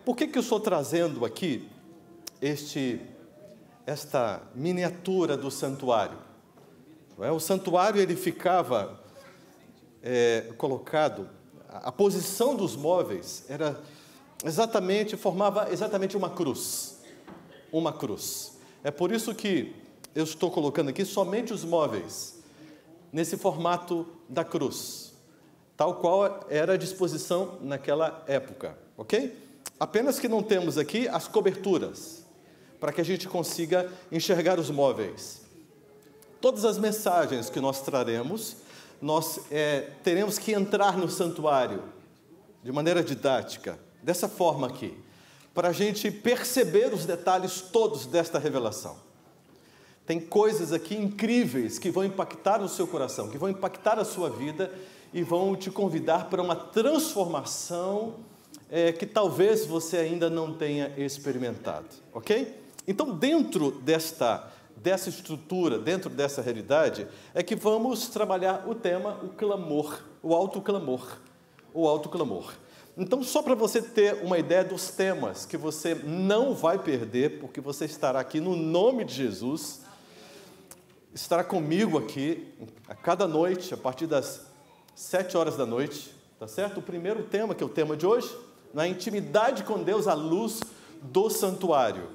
Por que eu estou trazendo aqui esta miniatura do santuário? O santuário ele ficava colocado, a posição dos móveis era formava exatamente uma cruz. Uma cruz. É por isso que eu estou colocando aqui somente os móveis, nesse formato da cruz, tal qual era a disposição naquela época, ok? Apenas que não temos aqui as coberturas, para que a gente consiga enxergar os móveis. Todas as mensagens que nós traremos, nós teremos que entrar no santuário, de maneira didática, dessa forma aqui, para a gente perceber os detalhes todos desta revelação. Tem coisas aqui incríveis que vão impactar o seu coração, que vão impactar a sua vida e vão te convidar para uma transformação que talvez você ainda não tenha experimentado, ok? Então, dentro dessa estrutura, dentro dessa realidade, é que vamos trabalhar o tema, o clamor, o autoclamor, o autoclamor. Então, só para você ter uma ideia dos temas que você não vai perder, porque você estará aqui no nome de Jesus, estará comigo aqui a cada noite, a partir das 7 horas da noite, tá certo? O primeiro tema, que é o tema de hoje, na intimidade com Deus à luz do santuário.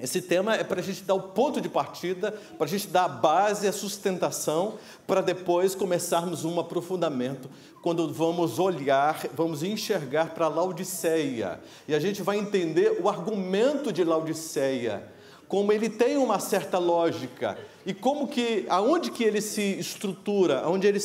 Esse tema é para a gente dar o ponto de partida, para a gente dar a base, a sustentação, para depois começarmos um aprofundamento, quando vamos olhar, vamos enxergar para Laodiceia, e a gente vai entender o argumento de Laodiceia, como ele tem uma certa lógica, e aonde que ele se estrutura, aonde ele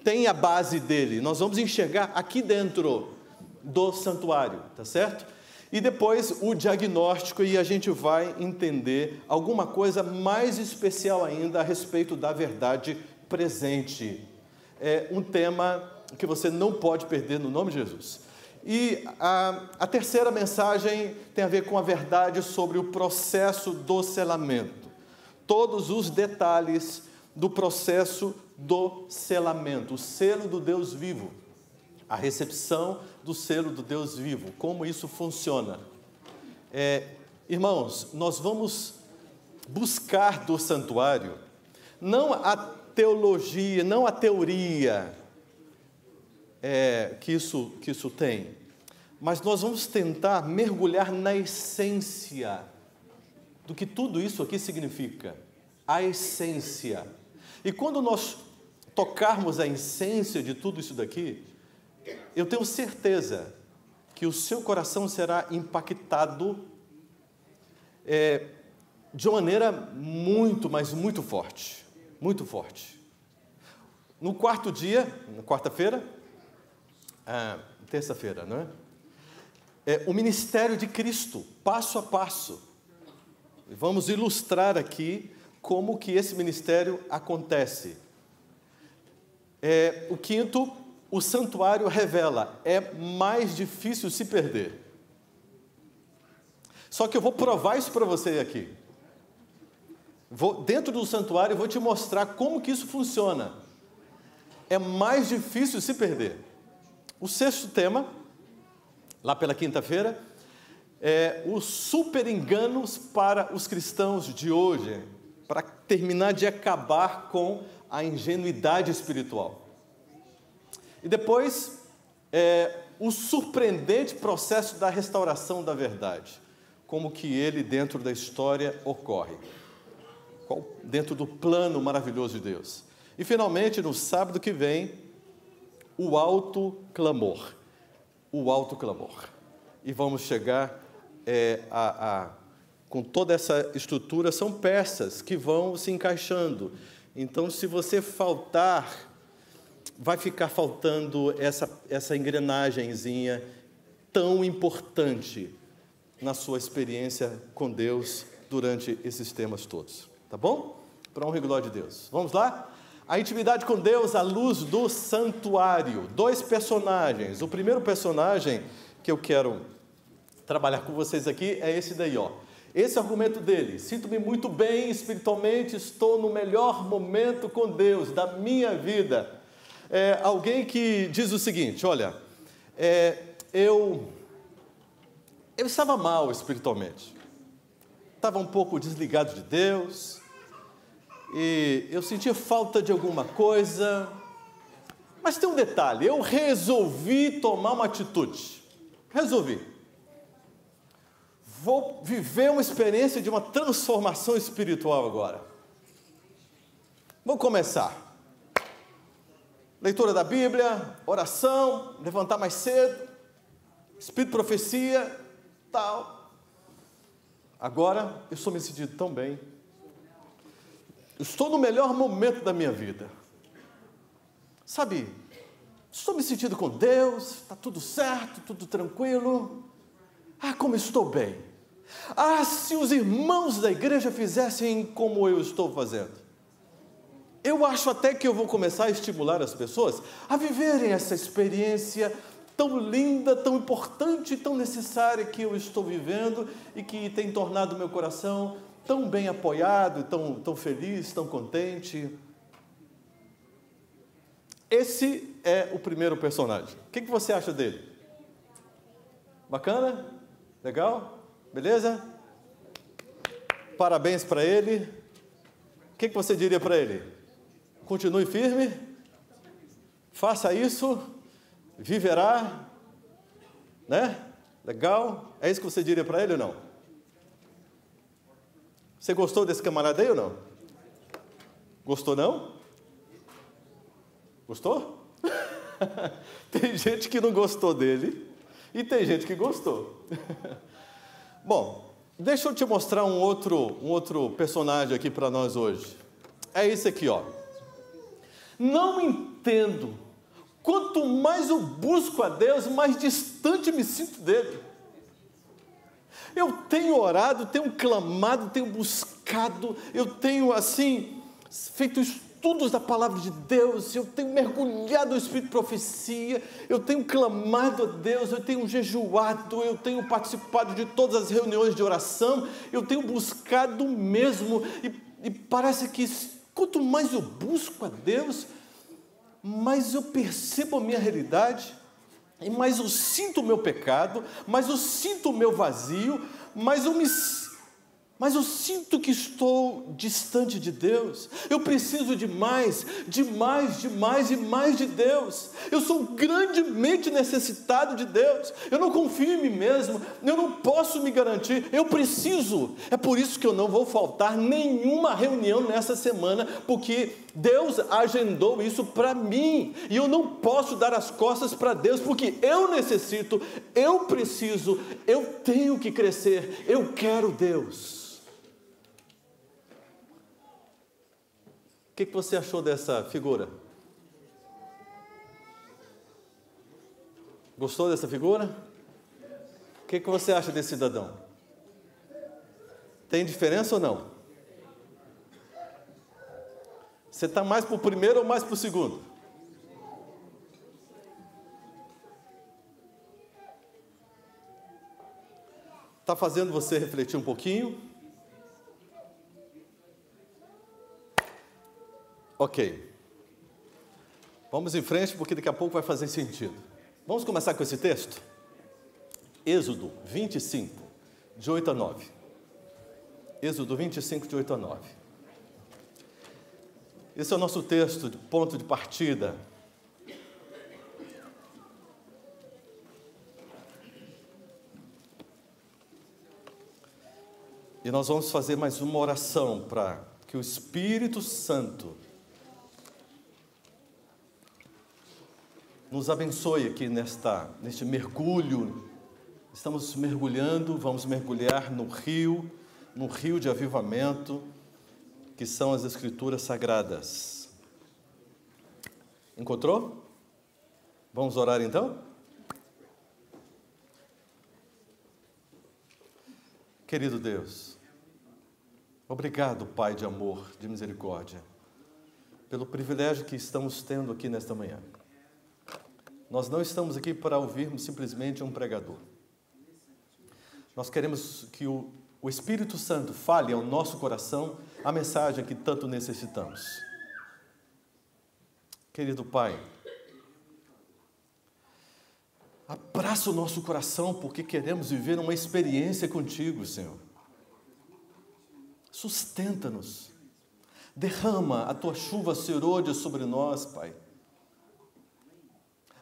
tem a base dele. Nós vamos enxergar aqui dentro do santuário, tá certo? E depois o diagnóstico, e a gente vai entender alguma coisa mais especial ainda a respeito da verdade presente. É um tema que você não pode perder no nome de Jesus. E a terceira mensagem tem a ver com a verdade sobre o processo do selamento. Todos os detalhes do processo do selamento, o selo do Deus vivo. A recepção do selo do Deus vivo, como isso funciona. Irmãos, nós vamos buscar do santuário, não a teologia, não a teoria que isso tem, mas nós vamos tentar mergulhar na essência do que tudo isso aqui significa, a essência. E quando nós tocarmos a essência de tudo isso daqui, eu tenho certeza que o seu coração será impactado de uma maneira muito, mas muito forte. Muito forte. No quarto dia, na quarta-feira, terça-feira, não é? O ministério de Cristo, passo a passo. Vamos ilustrar aqui como que esse ministério acontece. O quinto, o santuário revela, é mais difícil se perder. Só que eu vou provar isso para você aqui. Dentro do santuário, eu vou te mostrar como que isso funciona. É mais difícil se perder. O sexto tema, lá pela quinta-feira, é os super enganos para os cristãos de hoje, para terminar de acabar com a ingenuidade espiritual. E depois, o surpreendente processo da restauração da verdade, como que ele dentro da história ocorre, dentro do plano maravilhoso de Deus. E finalmente, no sábado que vem, o autoclamor. O autoclamor. E vamos chegar com toda essa estrutura, são peças que vão se encaixando. Então, se você faltar, vai ficar faltando essa engrenagemzinha tão importante na sua experiência com Deus durante esses temas todos. Tá bom? Para honra e glória de Deus. Vamos lá? A intimidade com Deus à luz do santuário. 2 personagens. O primeiro personagem que eu quero trabalhar com vocês aqui é esse daí, ó. Esse argumento dele: sinto-me muito bem espiritualmente, estou no melhor momento com Deus da minha vida. Alguém que diz o seguinte: olha, eu Eu estava mal espiritualmente. Estava um pouco desligado de Deus. E eu sentia falta de alguma coisa. Mas tem um detalhe, eu resolvi tomar uma atitude. Resolvi. Vou viver uma experiência de uma transformação espiritual agora. Vou começar. Leitura da Bíblia, oração, levantar mais cedo, espírito de profecia, tal. Agora eu estou me sentindo tão bem. Eu estou no melhor momento da minha vida. Sabe, estou me sentindo com Deus, está tudo certo, tudo tranquilo. Ah, como estou bem. Ah, se os irmãos da igreja fizessem como eu estou fazendo. Eu acho até que eu vou começar a estimular as pessoas a viverem essa experiência tão linda, tão importante, tão necessária que eu estou vivendo e que tem tornado meu coração tão bem apoiado, tão feliz, tão contente. Esse é o primeiro personagem. O que você acha dele? Bacana? Legal? Beleza? Parabéns para ele. O que você diria para ele? Continue firme, faça isso, viverá, né? Legal? É isso que você diria para ele ou não? Você gostou desse camarada aí ou não? Gostou não? Gostou? Tem gente que não gostou dele e tem gente que gostou. Bom, deixa eu te mostrar um outro personagem aqui para nós hoje. É esse aqui, ó. Não entendo. Quanto mais eu busco a Deus, mais distante me sinto dele. Eu tenho orado, tenho clamado, tenho buscado, eu tenho, assim, feito estudos da palavra de Deus, eu tenho mergulhado no espírito de profecia, eu tenho clamado a Deus, eu tenho jejuado, eu tenho participado de todas as reuniões de oração, eu tenho buscado mesmo, e parece que quanto mais eu busco a Deus, mais eu percebo a minha realidade, e mais eu sinto o meu pecado, mais eu sinto o meu vazio, mais eu sinto que estou distante de Deus. Eu preciso de mais e mais de Deus. Eu sou grandemente necessitado de Deus. Eu não confio em mim mesmo, eu não posso me garantir, eu preciso. É por isso que eu não vou faltar nenhuma reunião nessa semana, porque Deus agendou isso para mim, e eu não posso dar as costas para Deus, porque eu necessito, eu preciso, eu tenho que crescer, eu quero Deus. O que você achou dessa figura? Gostou dessa figura? O que você acha desse cidadão? Tem diferença ou não? Você está mais para o primeiro ou mais para o segundo? Está fazendo você refletir um pouquinho? Ok. Vamos em frente, porque daqui a pouco vai fazer sentido. Vamos começar com esse texto? Êxodo 25, de 8 a 9. Êxodo 25, de 8 a 9. Esse é o nosso texto de ponto de partida. E nós vamos fazer mais uma oração para que o Espírito Santo nos abençoe aqui neste mergulho. Estamos mergulhando, vamos mergulhar no rio de avivamento, que são as Escrituras Sagradas. Encontrou? Vamos orar então? Querido Deus, obrigado, Pai de amor, de misericórdia, pelo privilégio que estamos tendo aqui nesta manhã. Nós não estamos aqui para ouvirmos simplesmente um pregador. Nós queremos que o Espírito Santo fale ao nosso coração a mensagem que tanto necessitamos. Querido Pai, abraça o nosso coração, porque queremos viver uma experiência contigo, Senhor. Sustenta-nos. Derrama a tua chuva serôdia sobre nós, Pai.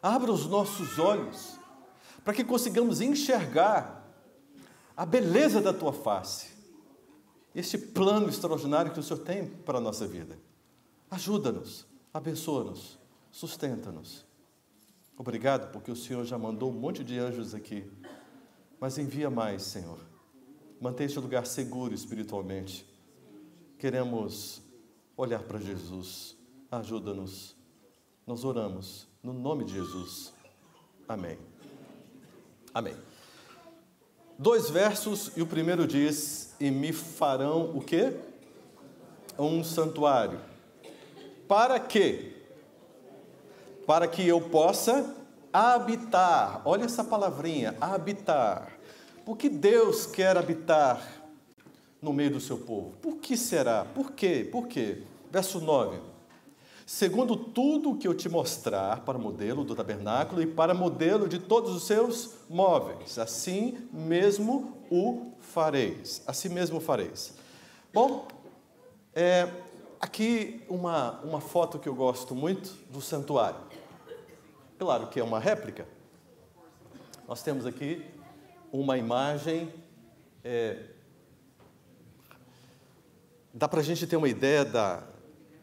Abra os nossos olhos, para que consigamos enxergar a beleza da tua face. Este plano extraordinário que o Senhor tem para a nossa vida. Ajuda-nos, abençoa-nos, sustenta-nos. Obrigado, porque o Senhor já mandou um monte de anjos aqui, mas envia mais, Senhor. Mantenha este lugar seguro espiritualmente. Queremos olhar para Jesus. Ajuda-nos. Nós oramos no nome de Jesus. Amém. Amém. 2 versos, e o primeiro diz: e me farão o quê? Um santuário. Para quê? Para que eu possa habitar. Olha essa palavrinha, habitar. Por que Deus quer habitar no meio do seu povo? Por que será? Por quê? Por quê? Verso 9. Segundo tudo o que eu te mostrar para modelo do tabernáculo e para modelo de todos os seus móveis, assim mesmo o fareis. Assim mesmo o fareis. Bom, aqui uma foto que eu gosto muito do santuário. Claro que é uma réplica. Nós temos aqui uma imagem, dá para a gente ter uma ideia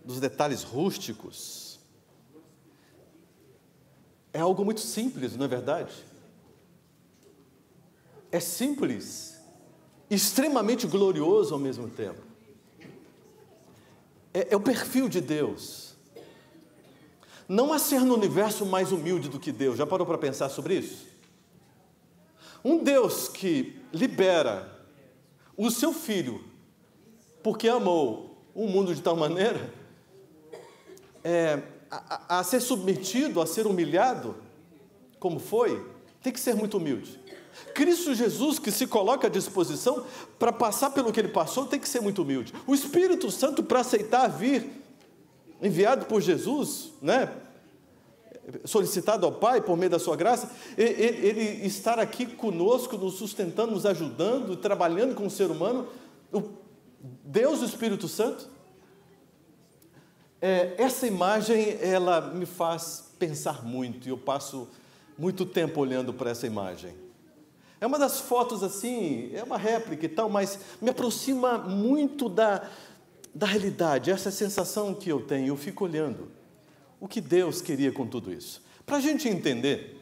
dos detalhes rústicos. É algo muito simples, não é verdade? É simples, extremamente glorioso ao mesmo tempo. É o perfil de Deus. Não há ser no universo mais humilde do que Deus. Já parou para pensar sobre isso? Um Deus que libera o seu Filho, porque amou o mundo de tal maneira, a ser submetido, a ser humilhado, como foi, tem que ser muito humilde. Cristo Jesus, que se coloca à disposição para passar pelo que ele passou, tem que ser muito humilde. O Espírito Santo, para aceitar vir, enviado por Jesus, né? Solicitado ao Pai por meio da sua graça, ele estar aqui conosco, nos sustentando, nos ajudando, trabalhando com o ser humano, o Deus, o Espírito Santo. Essa imagem, ela me faz pensar muito, e eu passo muito tempo olhando para essa imagem. É uma das fotos assim, é uma réplica e tal, mas me aproxima muito da realidade, essa sensação que eu tenho. Eu fico olhando o que Deus queria com tudo isso. Para a gente entender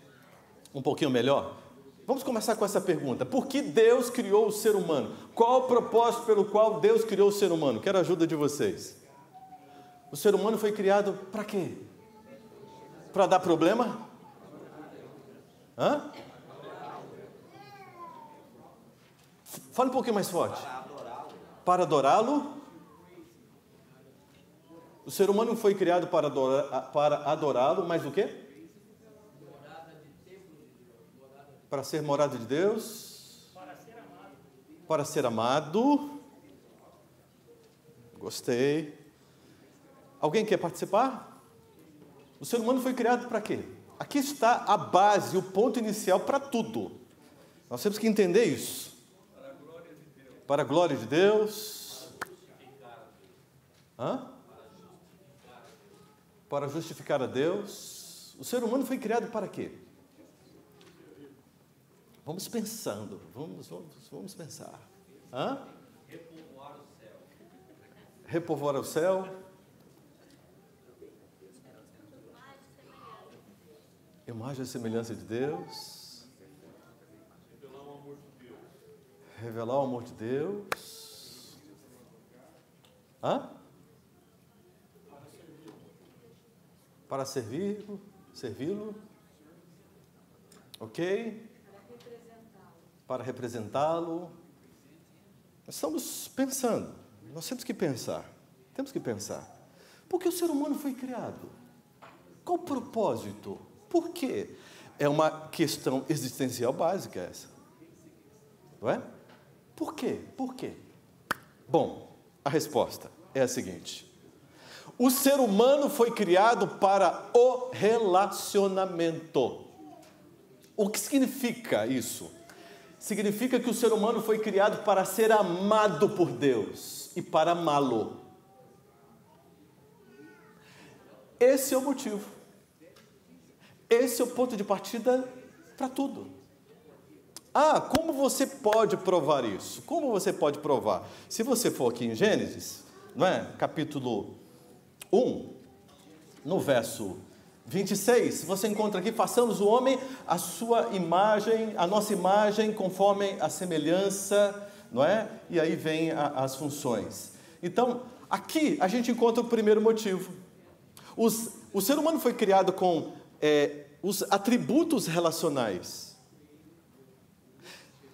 um pouquinho melhor, vamos começar com essa pergunta: por que Deus criou o ser humano? Qual o propósito pelo qual Deus criou o ser humano? Quero a ajuda de vocês. O ser humano foi criado para quê? Para dar problema? Hã? Fala um pouquinho mais forte. Para adorá-lo. O ser humano foi criado para adorá-lo, mas o quê? Para ser morada de Deus. Para ser amado. Gostei. Alguém quer participar? O ser humano foi criado para quê? Aqui está a base, o ponto inicial para tudo. Nós temos que entender isso. Para a glória de Deus. Hã? Para justificar a Deus. O ser humano foi criado para quê? Vamos pensando, vamos pensar. Hã? Repovoar o céu. Repovoar o céu. Imagem e semelhança de Deus. Revelar o amor de Deus. Revelar o amor de Deus. Hã? Para servi-lo. Ok? Para representá-lo. Nós estamos pensando. Nós temos que pensar. Por que o ser humano foi criado? Qual o propósito? Por quê? É uma questão existencial básica essa. Não é? Por quê? Por quê? Bom, a resposta é a seguinte: o ser humano foi criado para o relacionamento. O que significa isso? Significa que o ser humano foi criado para ser amado por Deus e para amá-lo. Esse é o motivo. Esse é o ponto de partida para tudo. Ah, como você pode provar isso? Como você pode provar? Se você for aqui em Gênesis, não é? Capítulo 1, no verso 26, você encontra aqui: façamos o homem a sua imagem, a nossa imagem, conforme a semelhança, não é? E aí vem as funções. Então, aqui a gente encontra o primeiro motivo. O ser humano foi criado com os atributos relacionais.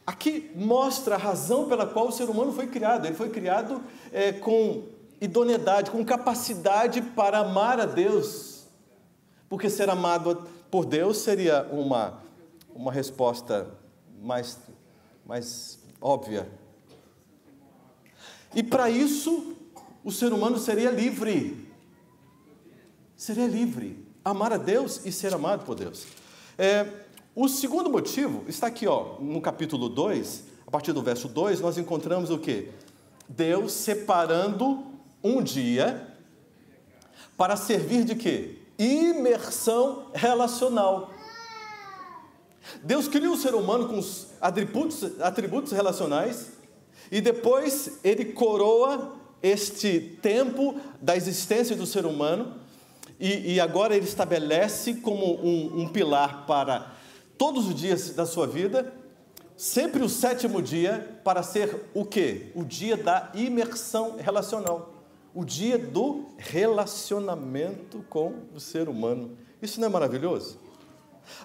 Aqui mostra a razão pela qual o ser humano foi criado. Ele foi criado com idoneidade, com capacidade para amar a Deus. Porque ser amado por Deus seria uma resposta mais óbvia. E para isso, o ser humano seria livre. Seria livre. Amar a Deus e ser amado por Deus. O segundo motivo está aqui, no capítulo 2, a partir do verso 2, nós encontramos o quê? Deus separando um dia para servir de quê? Imersão relacional. Deus criou o ser humano com os atributos relacionais e depois Ele coroa este tempo da existência do ser humano e agora Ele estabelece como um pilar para todos os dias da sua vida, sempre o sétimo dia, para ser o quê? O dia da imersão relacional. O dia do relacionamento com o ser humano. Isso não é maravilhoso?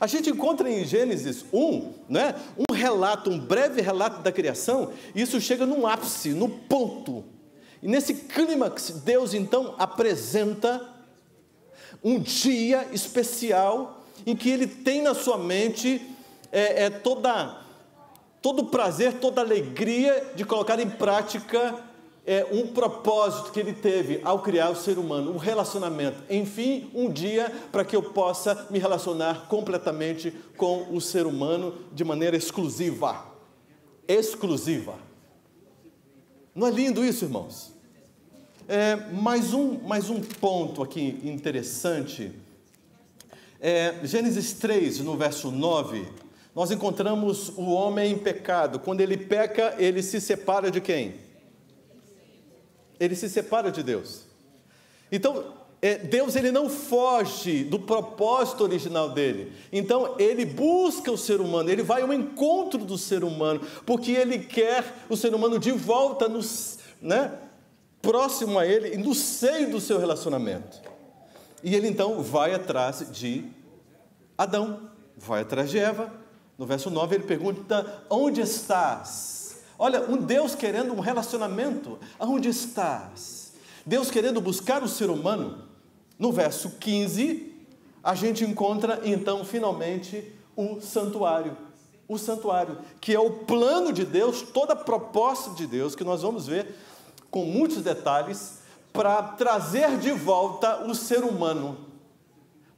A gente encontra em Gênesis 1, né, um relato, um breve relato da criação, e isso chega num ápice, no ponto. E nesse clímax, Deus então apresenta um dia especial em que Ele tem na sua mente todo o prazer, toda a alegria de colocar em prática um propósito que Ele teve ao criar o ser humano, um relacionamento. Enfim, um dia para que eu possa me relacionar completamente com o ser humano de maneira exclusiva. Exclusiva. Não é lindo isso, irmãos? Mais um ponto aqui interessante. Gênesis 3, no verso 9, nós encontramos o homem em pecado. Quando ele peca, ele se separa de quem? Ele se separa de Deus. Então, Deus ele não foge do propósito original dele. Então, ele busca o ser humano, ele vai ao encontro do ser humano, porque ele quer o ser humano de volta, próximo a ele, no seio do seu relacionamento. E ele então vai atrás de Adão, vai atrás de Eva. No verso 9 ele pergunta: onde estás? Olha, um Deus querendo um relacionamento. Aonde estás? Deus querendo buscar o ser humano. No verso 15, a gente encontra então finalmente o santuário. O santuário, que é o plano de Deus, toda a proposta de Deus, que nós vamos ver com muitos detalhes, para trazer de volta o ser humano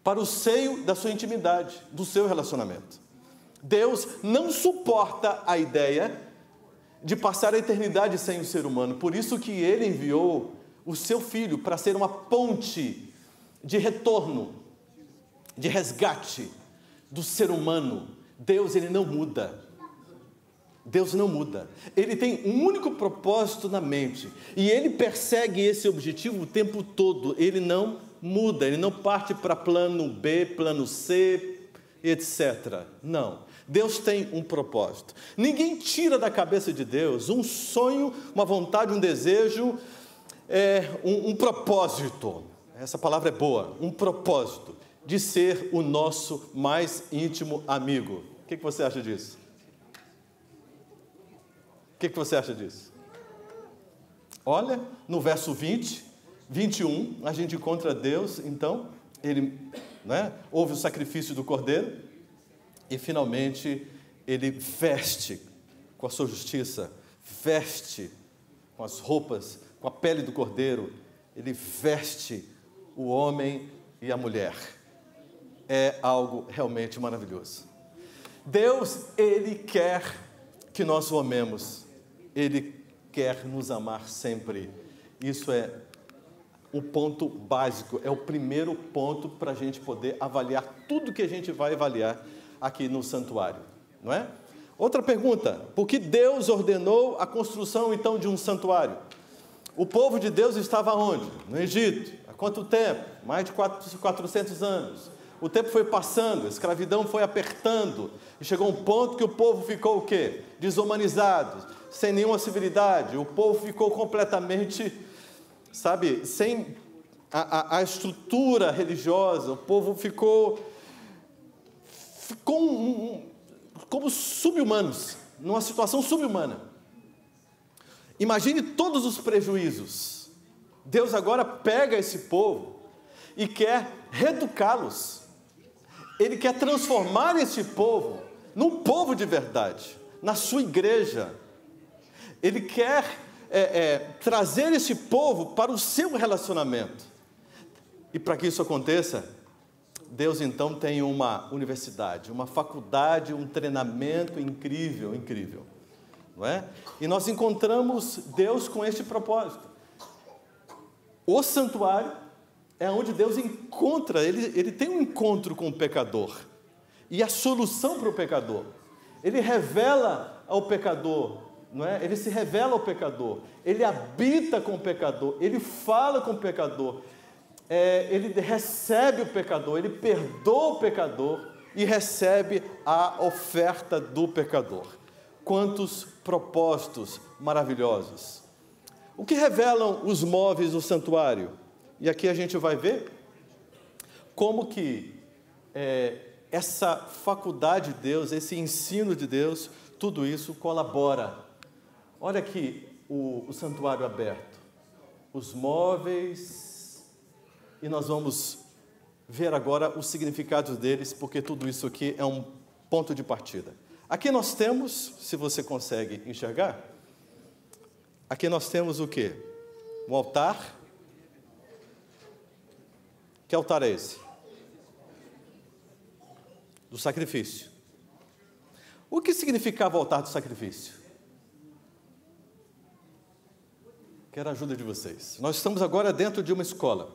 para o seio da sua intimidade, do seu relacionamento. Deus não suporta a ideia de passar a eternidade sem o ser humano, por isso que Ele enviou o seu Filho para ser uma ponte de retorno, de resgate do ser humano. Deus, Ele não muda. Deus não muda. Ele tem um único propósito na mente e Ele persegue esse objetivo o tempo todo. Ele não muda, Ele não parte para plano B, plano C, etc. Não. Deus tem um propósito. Ninguém tira da cabeça de Deus um sonho, uma vontade, um desejo, um propósito. Essa palavra é boa. Um propósito de ser o nosso mais íntimo amigo. O que você acha disso? O que você acha disso? Olha, no verso 20, 21, a gente encontra Deus, então, Ele houve o sacrifício do cordeiro, e finalmente Ele veste com a sua justiça, veste com as roupas, com a pele do cordeiro, Ele veste o homem e a mulher. É algo realmente maravilhoso. Deus, Ele quer que nós o amemos. Ele quer nos amar sempre. Isso é o ponto básico, é o primeiro ponto para a gente poder avaliar tudo que a gente vai avaliar aqui no santuário, não é? Outra pergunta, por que Deus ordenou a construção então de um santuário? O povo de Deus estava onde? No Egito. Há quanto tempo? Mais de 400 anos. O tempo foi passando, a escravidão foi apertando, e chegou um ponto que o povo ficou o quê? Desumanizado, sem nenhuma civilidade, o povo ficou completamente, sabe, sem a estrutura religiosa, o povo ficou como sub-humanos, numa situação sub-humana. Imagine todos os prejuízos. Deus agora pega esse povo e quer reeducá-los. Ele quer transformar esse povo num povo de verdade, na sua igreja. Ele quer trazer esse povo para o seu relacionamento. E para que isso aconteça, Deus então tem uma universidade, uma faculdade, um treinamento incrível, incrível. Não é? E nós encontramos Deus com este propósito. O santuário é onde Deus encontra, ele tem um encontro com o pecador. E a solução para o pecador. Ele revela ao pecador, não é? Ele se revela ao pecador. Ele habita com o pecador. Ele fala com o pecador. Ele recebe o pecador. Ele perdoa o pecador e recebe a oferta do pecador. Quantos propósitos maravilhosos. O que revelam os móveis do santuário? E aqui a gente vai ver como que essa faculdade de Deus, esse ensino de Deus, tudo isso colabora. Olha aqui o santuário aberto, os móveis, e nós vamos ver agora os significados deles, porque tudo isso aqui é um ponto de partida. Aqui nós temos, se você consegue enxergar, aqui nós temos o quê? Um altar. Que altar é esse? Do sacrifício. O que significava o altar do sacrifício? Quero a ajuda de vocês. Nós estamos agora dentro de uma escola.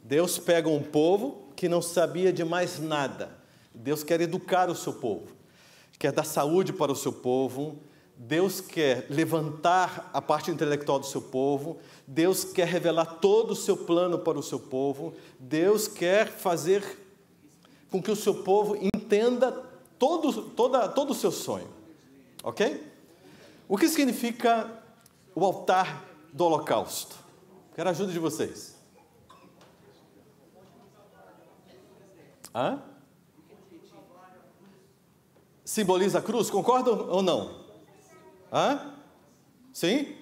Deus pega um povo que não sabia de mais nada. Deus quer educar o seu povo. Quer dar saúde para o seu povo. Deus quer levantar a parte intelectual do seu povo. Deus quer revelar todo o seu plano para o seu povo. Deus quer fazer com que o seu povo entenda todo o seu sonho. Ok? O que significa o altar do holocausto? Quero a ajuda de vocês. Hã? Simboliza a cruz? Concordam ou não? Hã? Sim?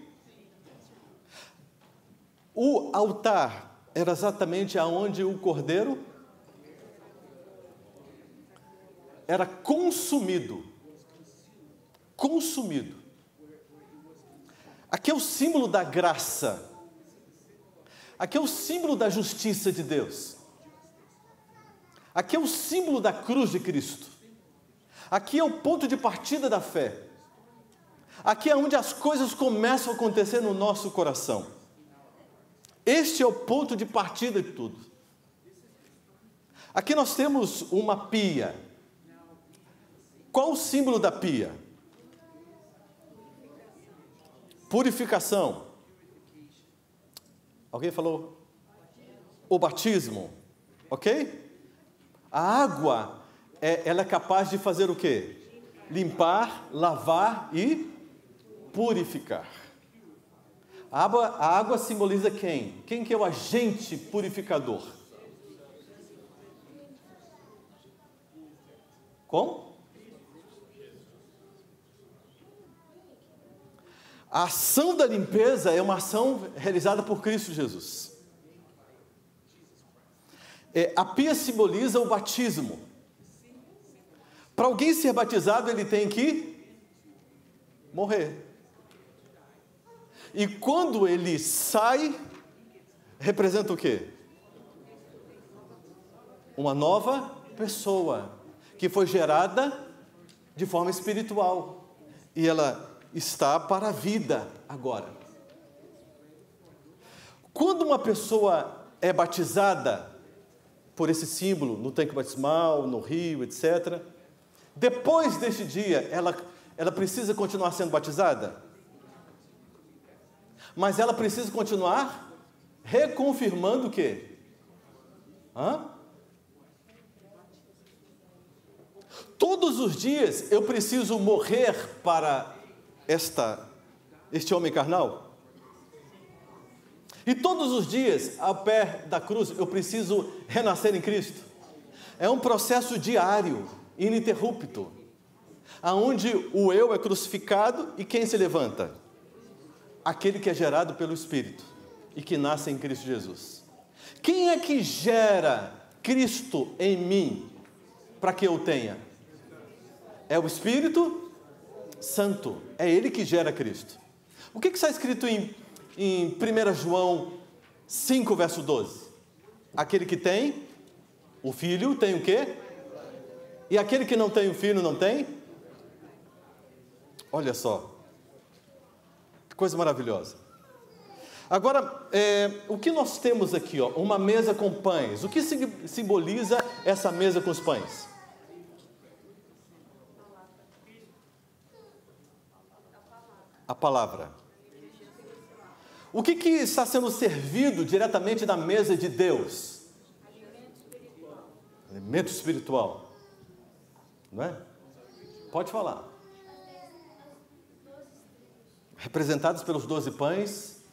O altar era exatamente aonde o cordeiro era consumido. Consumido. Aqui é o símbolo da graça. Aqui é o símbolo da justiça de Deus. Aqui é o símbolo da cruz de Cristo. Aqui é o ponto de partida da fé. Aqui é onde as coisas começam a acontecer no nosso coração. Este é o ponto de partida de tudo. Aqui nós temos uma pia. Qual o símbolo da pia? Purificação. Alguém falou? O batismo. Ok? A água, ela é capaz de fazer o quê? Limpar, lavar e purificar. A água simboliza quem? Quem que é o agente purificador? Como? A ação da limpeza é uma ação realizada por Cristo Jesus. A pia simboliza o batismo. Para alguém ser batizado, ele tem que morrer. E quando ele sai, representa o quê? Uma nova pessoa que foi gerada de forma espiritual. E ela está para a vida agora. Quando uma pessoa é batizada por esse símbolo, no tanque batismal, no rio, etc., depois deste dia, ela precisa continuar sendo batizada? Mas ela precisa continuar reconfirmando o quê? Todos os dias eu preciso morrer para este homem carnal? E todos os dias, ao pé da cruz, eu preciso renascer em Cristo? É um processo diário, ininterrupto, aonde o eu é crucificado e quem se levanta? Aquele que é gerado pelo Espírito e que nasce em Cristo Jesus. Quem é que gera Cristo em mim para que eu tenha? É o Espírito Santo. É Ele que gera Cristo. O que está escrito em 1 João 5, verso 12? Aquele que tem o Filho tem o quê? E aquele que não tem o Filho não tem? Olha só. Que coisa maravilhosa. Agora, o que nós temos aqui? Uma mesa com pães. O que simboliza essa mesa com os pães? A palavra. O que está sendo servido diretamente na mesa de Deus? Alimento espiritual. Não é? Pode falar. Representados pelos 12 pães,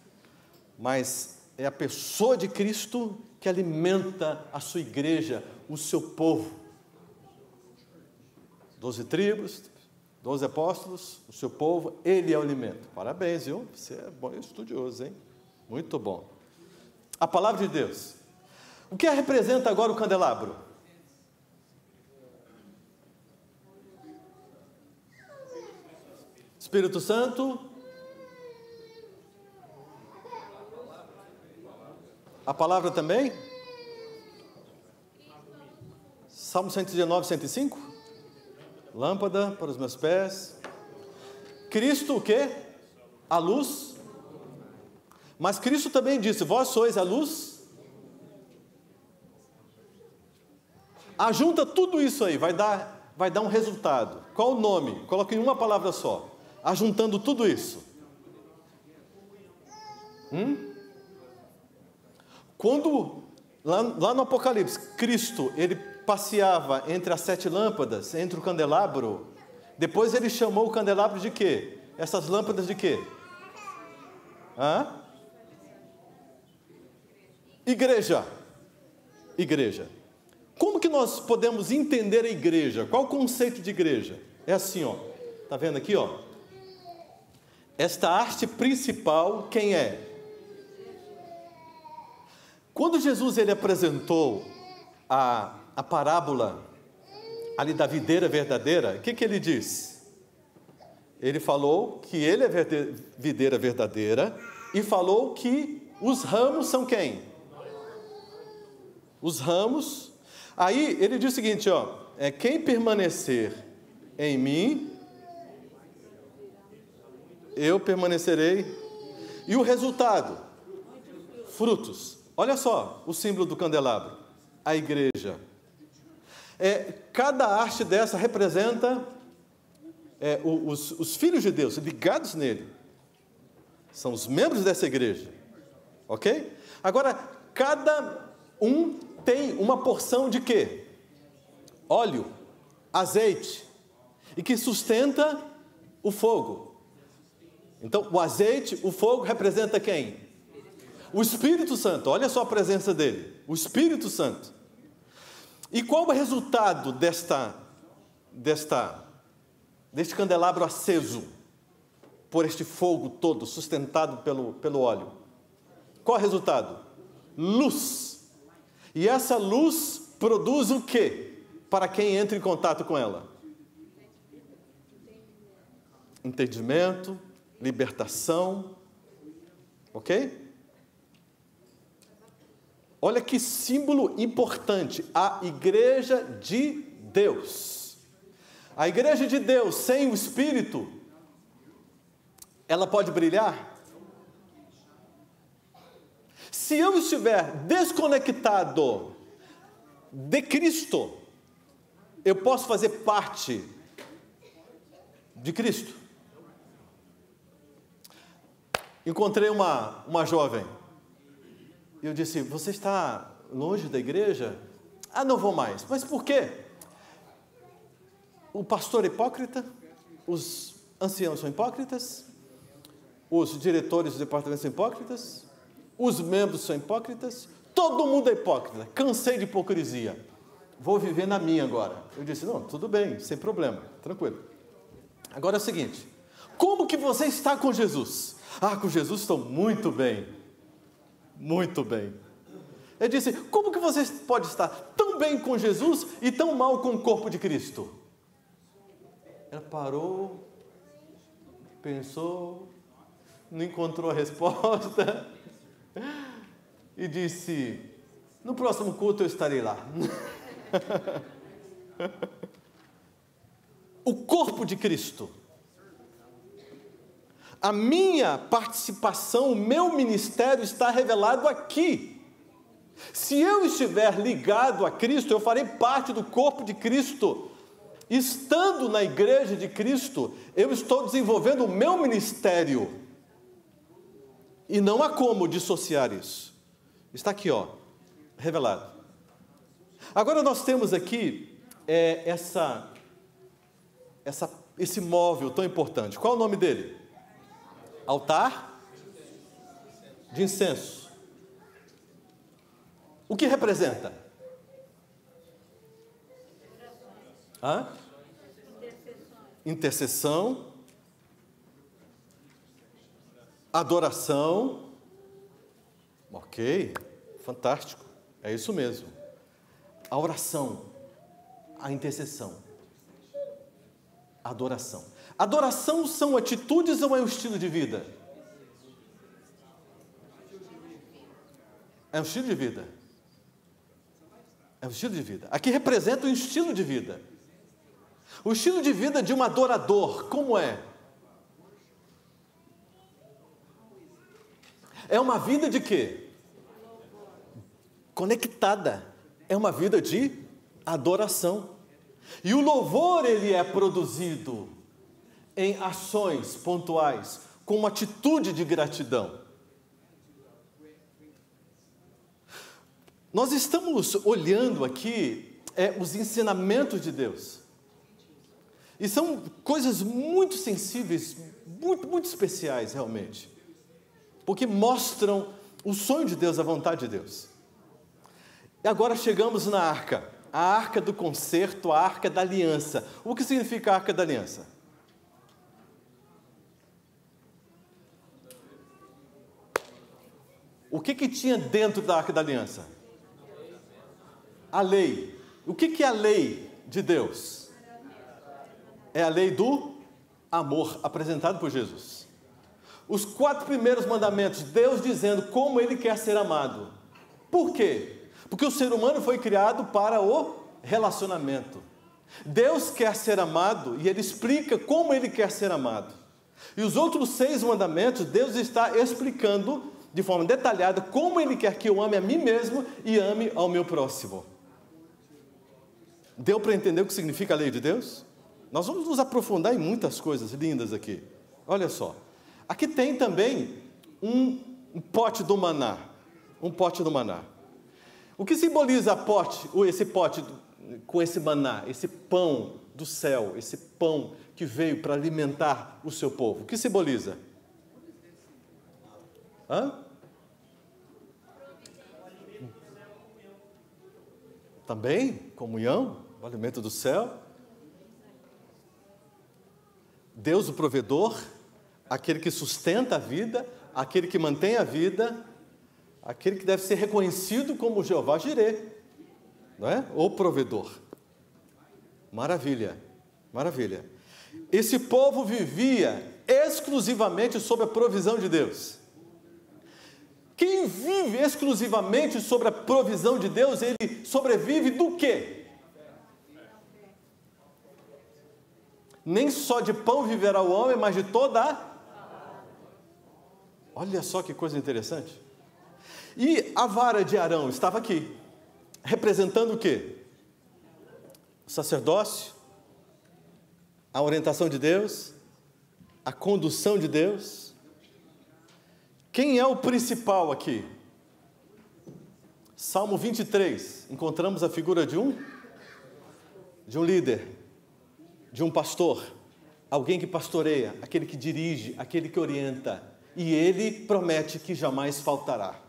mas é a pessoa de Cristo que alimenta a sua igreja, o seu povo. 12 tribos, 12 apóstolos, o seu povo, ele é o alimento. Parabéns, viu? Você é bom estudioso, hein? Muito bom. A palavra de Deus. O que representa agora o candelabro? Espírito Santo. A palavra também? Salmo 119, 105? Lâmpada para os meus pés. Cristo o quê? A luz. Mas Cristo também disse, vós sois a luz. Ajunta tudo isso aí, vai dar um resultado. Qual o nome? Coloque em uma palavra só. Ajuntando tudo isso. Quando, lá no Apocalipse, Cristo, ele passeava entre as 7 lâmpadas, entre o candelabro, depois ele chamou o candelabro de quê? Essas lâmpadas de quê? Igreja. Igreja. Como que nós podemos entender a igreja? Qual o conceito de igreja? É assim, ó. Tá vendo aqui, ó? Esta arte principal, quem é? Quando Jesus ele apresentou a parábola ali da videira verdadeira, o que ele diz? Ele falou que ele é videira verdadeira e falou que os ramos são quem? Os ramos. Aí ele diz o seguinte, ó, quem permanecer em mim, eu permanecerei. E o resultado? Frutos. Olha só o símbolo do candelabro, a igreja. Cada haste dessa representa os filhos de Deus, ligados nele. São os membros dessa igreja. Ok? Agora, cada um tem uma porção de quê? Óleo, azeite, e que sustenta o fogo. Então, o azeite, o fogo representa quem? O Espírito Santo. Olha só a presença dele. O Espírito Santo. E qual o resultado deste candelabro aceso por este fogo todo, sustentado pelo óleo? Qual é o resultado? Luz. E essa luz produz o quê? Para quem entra em contato com ela? Entendimento, libertação. Ok? Olha que símbolo importante, a igreja de Deus. A igreja de Deus sem o Espírito, ela pode brilhar? Se eu estiver desconectado de Cristo, eu posso fazer parte de Cristo? Encontrei uma jovem, e eu disse, você está longe da igreja? Ah, não vou mais. Mas por quê? O pastor é hipócrita, os anciãos são hipócritas, os diretores dos departamentos são hipócritas, os membros são hipócritas, todo mundo é hipócrita. Cansei de hipocrisia, vou viver na minha agora. Eu disse, não, tudo bem, sem problema, tranquilo. Agora é o seguinte, como que você está com Jesus? Ah, com Jesus estou muito bem, muito bem. Eu disse, como que você pode estar tão bem com Jesus e tão mal com o corpo de Cristo? Ela parou, pensou, não encontrou a resposta e disse, no próximo culto eu estarei lá. O corpo de Cristo, a minha participação, o meu ministério está revelado aqui. Se eu estiver ligado a Cristo, eu farei parte do corpo de Cristo. Estando na igreja de Cristo, eu estou desenvolvendo o meu ministério. E não há como dissociar isso. Está aqui, ó, revelado. Agora nós temos aqui esse móvel tão importante. Qual é o nome dele? Altar de incenso. O que representa? Intercessão, adoração. Ok, fantástico, é isso mesmo. A oração, a intercessão, a adoração. Adoração são atitudes ou é um estilo de vida? É um estilo de vida. É um estilo de vida. Aqui representa um estilo de vida. O estilo de vida de um adorador, como é? É uma vida de quê? Conectada. É uma vida de adoração. E o louvor, ele é produzido em ações pontuais, com uma atitude de gratidão. Nós estamos olhando aqui os ensinamentos de Deus. E são coisas muito sensíveis, muito, muito especiais realmente. Porque mostram o sonho de Deus, a vontade de Deus. E agora chegamos na arca. A arca do concerto, a arca da aliança. O que significa a arca da aliança? O que tinha dentro da arca da aliança? A lei. O que é a lei de Deus? É a lei do amor, apresentado por Jesus. Os 4 primeiros mandamentos, Deus dizendo como Ele quer ser amado. Por quê? Porque o ser humano foi criado para o relacionamento. Deus quer ser amado e Ele explica como Ele quer ser amado. E os outros 6 mandamentos, Deus está explicando de forma detalhada como Ele quer que eu ame a mim mesmo e ame ao meu próximo. Deu para entender o que significa a lei de Deus? Nós vamos nos aprofundar em muitas coisas lindas aqui. Olha só. Aqui tem também um pote do maná. Um pote do maná. O que simboliza esse pote com esse maná, esse pão do céu, esse pão que veio para alimentar o seu povo? O que simboliza? Também, comunhão, o alimento do céu. Deus, o provedor, aquele que sustenta a vida, aquele que mantém a vida, aquele que deve ser reconhecido como Jeová Jirê, não é? O provedor. Maravilha, maravilha. Esse povo vivia exclusivamente sob a provisão de Deus. Quem vive exclusivamente sobre a provisão de Deus, ele sobrevive do quê? Nem só de pão viverá o homem, mas de toda a... Olha só que coisa interessante. E a vara de Arão estava aqui, representando o quê? O sacerdócio, a orientação de Deus, a condução de Deus. Quem é o principal aqui? Salmo 23, encontramos a figura de um líder, de um pastor, alguém que pastoreia, aquele que dirige, aquele que orienta, e ele promete que jamais faltará.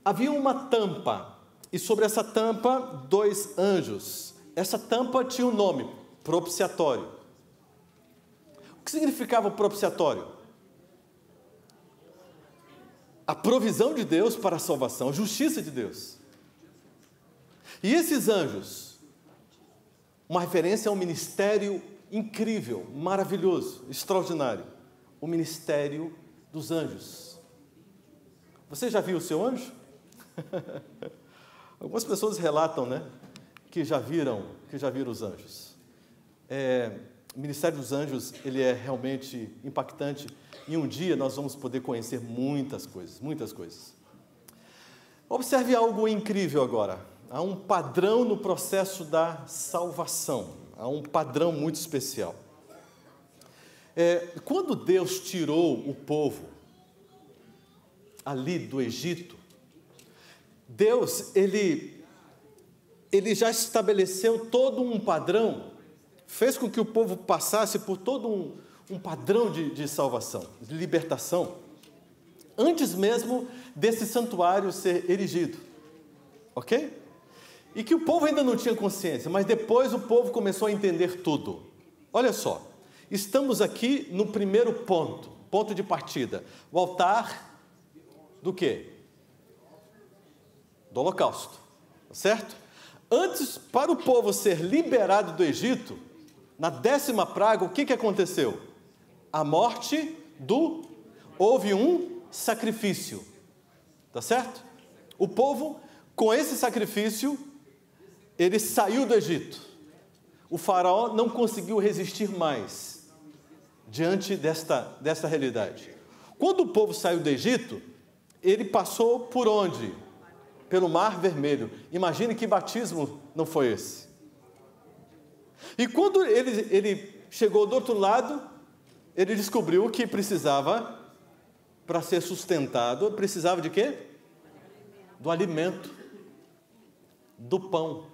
Havia uma tampa, e sobre essa tampa, 2 anjos. Essa tampa tinha um nome, propiciatório. O que significava o propiciatório? A provisão de Deus para a salvação, a justiça de Deus. E esses anjos, uma referência a um ministério incrível, maravilhoso, extraordinário, o ministério dos anjos. Você já viu o seu anjo? Algumas pessoas relatam, né, que já viram os anjos. O ministério dos anjos, ele é realmente impactante, e um dia nós vamos poder conhecer muitas coisas, muitas coisas. Observe algo incrível agora. Há um padrão no processo da salvação, há um padrão muito especial. Quando Deus tirou o povo ali do Egito, Deus, ele já estabeleceu todo um padrão, fez com que o povo passasse por todo um padrão de salvação, de libertação, antes mesmo desse santuário ser erigido, ok? E que o povo ainda não tinha consciência, mas depois o povo começou a entender tudo. Olha só, estamos aqui no primeiro ponto de partida, o altar do quê? Do holocausto, certo? Antes, para o povo ser liberado do Egito, na 10ª praga, o que aconteceu? A morte houve um sacrifício, tá certo? O povo, com esse sacrifício, ele saiu do Egito. O faraó não conseguiu resistir mais diante desta realidade. Quando o povo saiu do Egito, ele passou por onde? Pelo Mar Vermelho. Imagine que batismo não foi esse. E quando ele chegou do outro lado, ele descobriu que precisava, para ser sustentado, precisava de quê? Do alimento, do pão.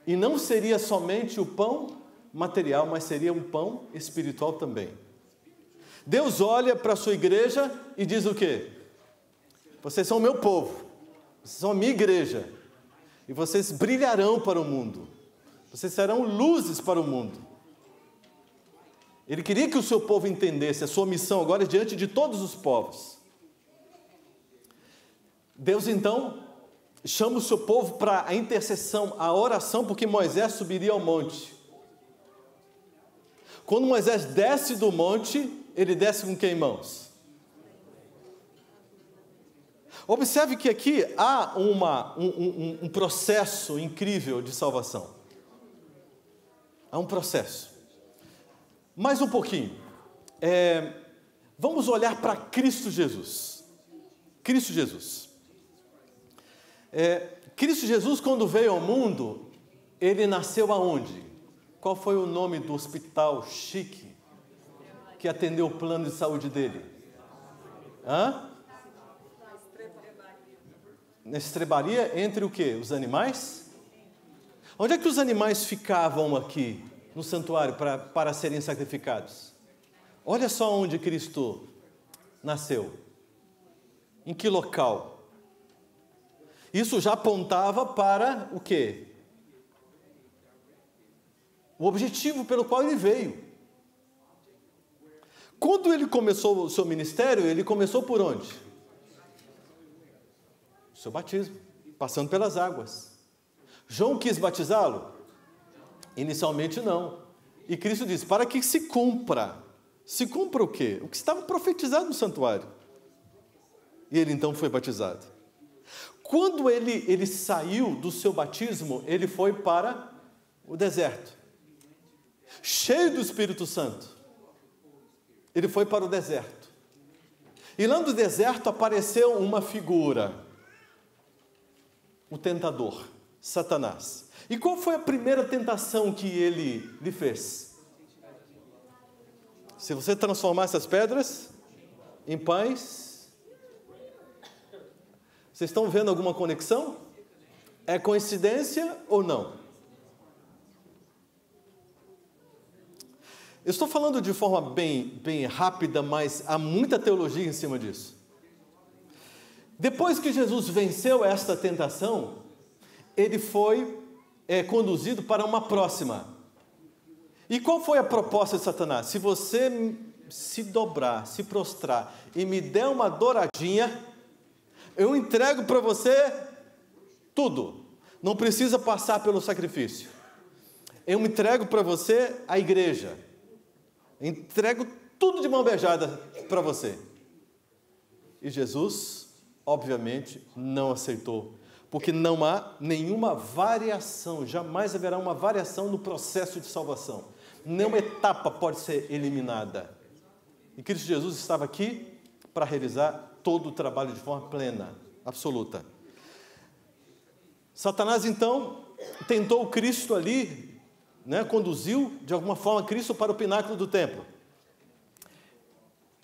E não seria somente o pão material, mas seria um pão espiritual também. Deus olha para a sua igreja e diz o quê? Vocês são o meu povo, vocês são a minha igreja, e vocês brilharão para o mundo, vocês serão luzes para o mundo. Ele queria que o seu povo entendesse a sua missão agora diante de todos os povos. Deus então chama o seu povo para a intercessão, a oração, porque Moisés subiria ao monte. Quando Moisés desce do monte, ele desce com quem, irmãos? Observe que aqui há um processo incrível de salvação. Há um processo. Mais um pouquinho. Vamos olhar para Cristo Jesus. Cristo Jesus. Cristo Jesus, quando veio ao mundo, ele nasceu aonde? Qual foi o nome do hospital chique que atendeu o plano de saúde dele? Na estrebaria entre o quê? Os animais? Onde é que os animais ficavam aqui no santuário para serem sacrificados? Olha só onde Cristo nasceu. Em que local? Isso já apontava para o quê? O objetivo pelo qual ele veio. Quando ele começou o seu ministério, ele começou por onde? O seu batismo, passando pelas águas. João quis batizá-lo? Inicialmente não. E Cristo disse, para que se cumpra o quê? O que estava profetizado no santuário. E ele então foi batizado. Quando ele saiu do seu batismo, ele foi para o deserto. cheio do Espírito Santo, ele foi para o deserto. E lá no deserto apareceu uma figura, o tentador, Satanás. E qual foi a primeira tentação que ele lhe fez? Se você transformar essas pedras em pães, vocês estão vendo alguma conexão? É coincidência ou não? Eu estou falando de forma bem rápida, mas há muita teologia em cima disso. Depois que Jesus venceu esta tentação, ele foi conduzido para uma próxima. E qual foi a proposta de Satanás? Se você se dobrar, se prostrar e me der uma douradinha, eu entrego para você tudo. Não precisa passar pelo sacrifício. Eu entrego para você a igreja. Entrego tudo de mão beijada para você. E Jesus, obviamente, não aceitou. Porque não há nenhuma variação, jamais haverá uma variação no processo de salvação. Nenhuma etapa pode ser eliminada. E Cristo Jesus estava aqui para realizar todo o trabalho de forma plena, absoluta. Satanás, então, tentou Cristo ali, conduziu, de alguma forma, Cristo para o pináculo do templo.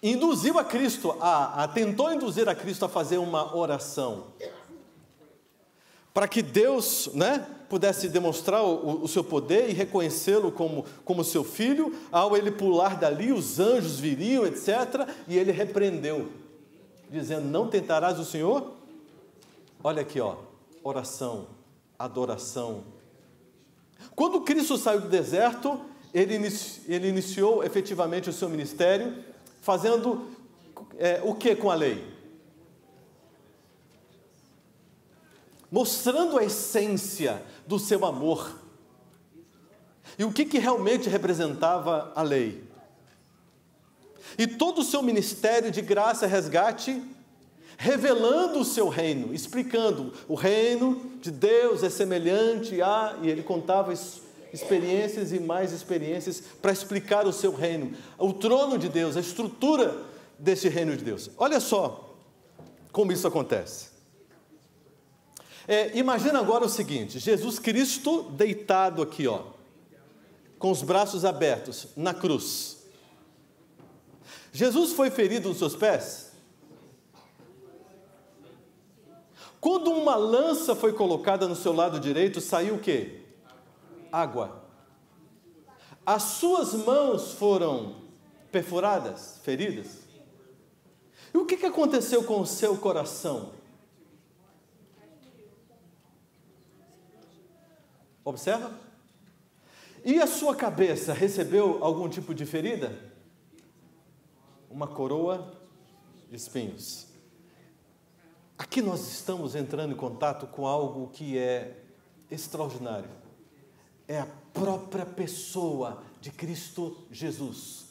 Induziu a Cristo, tentou induzir a Cristo a fazer uma oração. Para que Deus, pudesse demonstrar o seu poder e reconhecê-lo como seu filho. Ao ele pular dali, os anjos viriam, etc. E ele repreendeu, dizendo, não tentarás o Senhor? Olha aqui, oração, adoração. Quando Cristo saiu do deserto, ele iniciou efetivamente o seu ministério, fazendo o que com a lei? Mostrando a essência do seu amor. E o que realmente representava a lei. E todo o seu ministério de graça e resgate, revelando o seu reino, explicando o reino de Deus é semelhante a... E ele contava experiências e mais experiências para explicar o seu reino, o trono de Deus, a estrutura desse reino de Deus. Olha só como isso acontece. Imagina agora o seguinte, Jesus Cristo deitado aqui, com os braços abertos, na cruz. Jesus foi ferido nos seus pés? Quando uma lança foi colocada no seu lado direito, saiu o quê? Água. As suas mãos foram perfuradas, feridas? E o que aconteceu com o seu coração? Observa. E a sua cabeça recebeu algum tipo de ferida? Uma coroa de espinhos. Aqui nós estamos entrando em contato com algo que é extraordinário. É a própria pessoa de Cristo Jesus,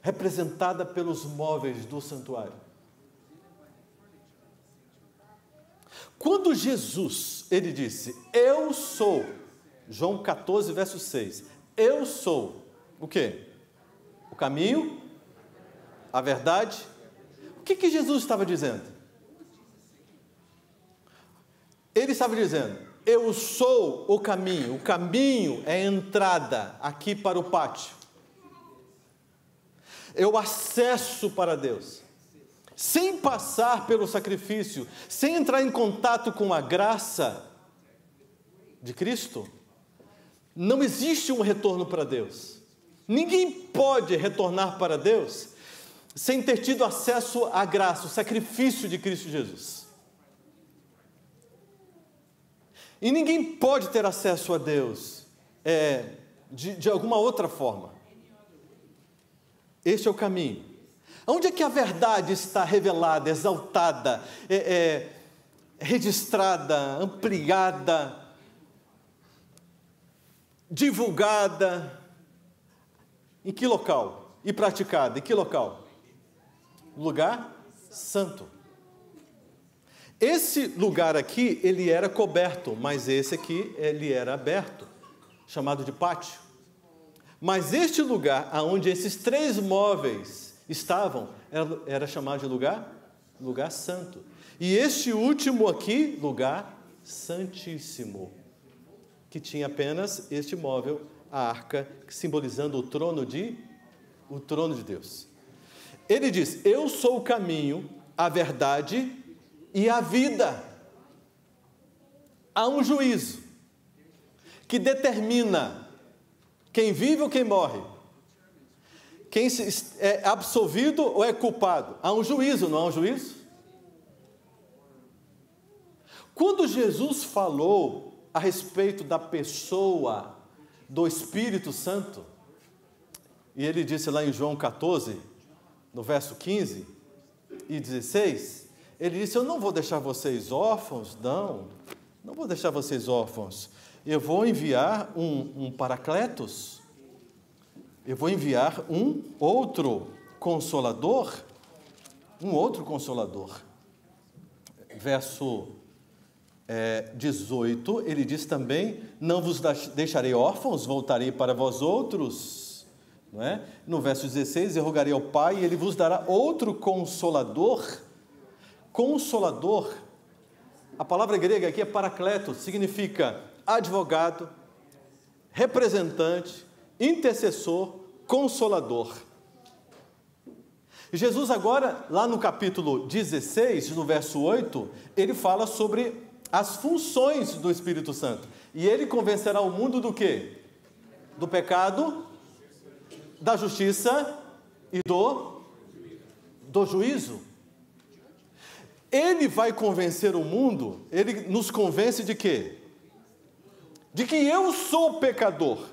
representada pelos móveis do santuário. Quando Jesus, ele disse, eu sou... João 14, verso 6. Eu sou o quê? O caminho, a verdade. O que Jesus estava dizendo? Ele estava dizendo, eu sou o caminho é a entrada aqui para o pátio. É o acesso para Deus. Sem passar pelo sacrifício, sem entrar em contato com a graça de Cristo, não existe um retorno para Deus. Ninguém pode retornar para Deus sem ter tido acesso à graça, o sacrifício de Cristo Jesus. E ninguém pode ter acesso a Deus de alguma outra forma. Este é o caminho. Onde é que a verdade está revelada, exaltada, registrada, ampliada, divulgada? Em que local? E praticada? Em que local? Lugar santo. Esse lugar aqui, ele era coberto, mas esse aqui, ele era aberto, chamado de pátio. Mas este lugar, onde esses 3 móveis estavam, era chamado de lugar santo. E este último aqui, lugar santíssimo, que tinha apenas este móvel, a arca, simbolizando o trono de Deus. Ele diz: eu sou o caminho, a verdade e a vida. Há um juízo que determina quem vive ou quem morre, quem é absolvido ou é culpado. Há um juízo, não há um juízo? Quando Jesus falou a respeito da pessoa do Espírito Santo, e ele disse lá em João 14, no verso 15 e 16, ele disse: eu não vou deixar vocês órfãos, não vou deixar vocês órfãos, eu vou enviar um Paracletos, eu vou enviar um outro Consolador, verso 18, ele diz também: não vos deixarei órfãos, voltarei para vós outros, não é? No verso 16, eu rogarei ao Pai e Ele vos dará outro Consolador. Consolador, a palavra grega aqui é Paracletos, significa advogado, representante, intercessor, consolador. Jesus agora, lá no capítulo 16, no verso 8, ele fala sobre as funções do Espírito Santo. E ele convencerá o mundo do quê? Do pecado, da justiça e do juízo. Ele vai convencer o mundo, ele nos convence de quê? De que eu sou pecador.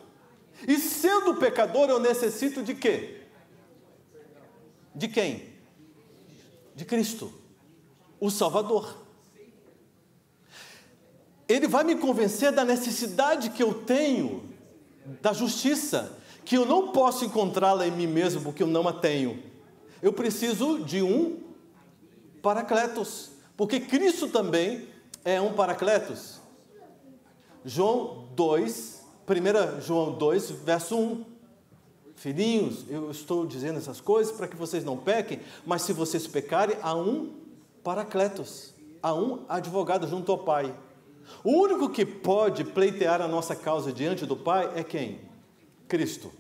E sendo pecador, eu necessito de quê? De quem? De Cristo, o Salvador. Ele vai me convencer da necessidade que eu tenho da justiça, que eu não posso encontrá-la em mim mesmo, porque eu não a tenho. Eu preciso de um Paracletos, porque Cristo também é um Paracletos. João 2, 1 João 2, verso 1. Filhinhos, eu estou dizendo essas coisas para que vocês não pequem, mas se vocês pecarem, há um Paracletos, há um advogado junto ao Pai. O único que pode pleitear a nossa causa diante do Pai é quem? Cristo.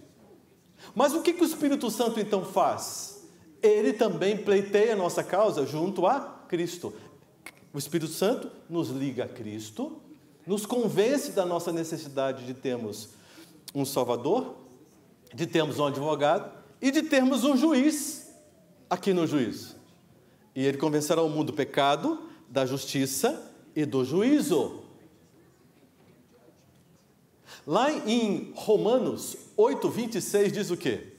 Mas o que o Espírito Santo então faz? Ele também pleiteia a nossa causa junto a Cristo. O Espírito Santo nos liga a Cristo, nos convence da nossa necessidade de termos um Salvador, de termos um advogado e de termos um juiz aqui no juízo. E ele convencerá o mundo do pecado, da justiça e do juízo. Lá em Romanos 8, 26 diz o quê?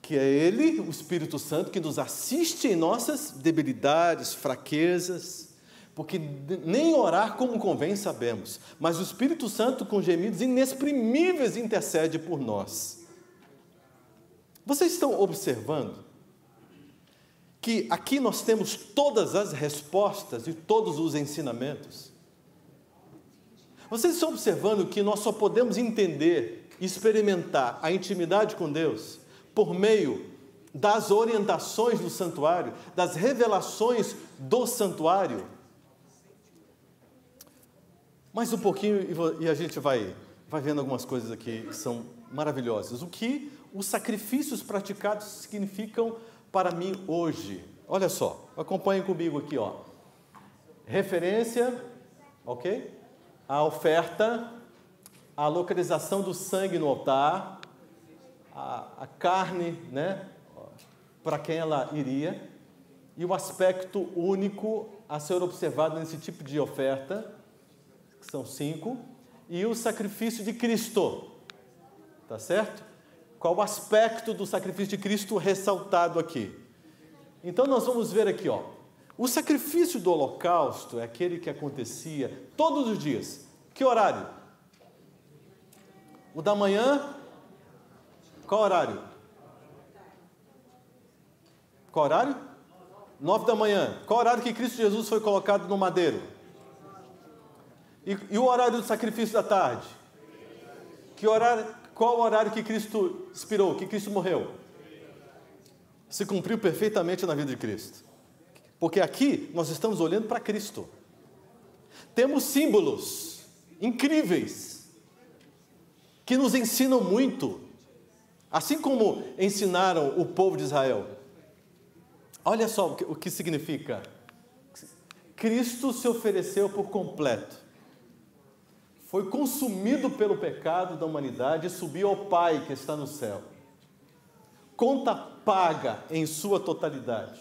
Que é Ele, o Espírito Santo, que nos assiste em nossas debilidades, fraquezas, porque nem orar como convém sabemos, mas o Espírito Santo com gemidos inexprimíveis intercede por nós. Vocês estão observando que aqui nós temos todas as respostas e todos os ensinamentos? Vocês estão observando que nós só podemos entender e experimentar a intimidade com Deus por meio das orientações do santuário, das revelações do santuário? Mais um pouquinho e a gente vai vendo algumas coisas aqui que são maravilhosas. O que os sacrifícios praticados significam para mim hoje? Olha só, acompanhem comigo aqui, ó. Referência, ok? A oferta, a localização do sangue no altar, a carne, né? Para quem ela iria, e o aspecto único a ser observado nesse tipo de oferta, que são 5, e o sacrifício de Cristo, tá certo? Qual o aspecto do sacrifício de Cristo ressaltado aqui? Então nós vamos ver aqui, ó. O sacrifício do holocausto é aquele que acontecia todos os dias. Que horário? O da manhã? Qual horário? Qual horário? 9 da manhã. Qual horário que Cristo Jesus foi colocado no madeiro? E o horário do sacrifício da tarde? Que horário? Qual o horário que Cristo expirou, que Cristo morreu? Se cumpriu perfeitamente na vida de Cristo. Porque aqui nós estamos olhando para Cristo. Temos símbolos incríveis que nos ensinam muito, assim como ensinaram o povo de Israel. Olha só o que significa. Cristo se ofereceu por completo. Foi consumido pelo pecado da humanidade e subiu ao Pai que está no céu. Conta paga em sua totalidade.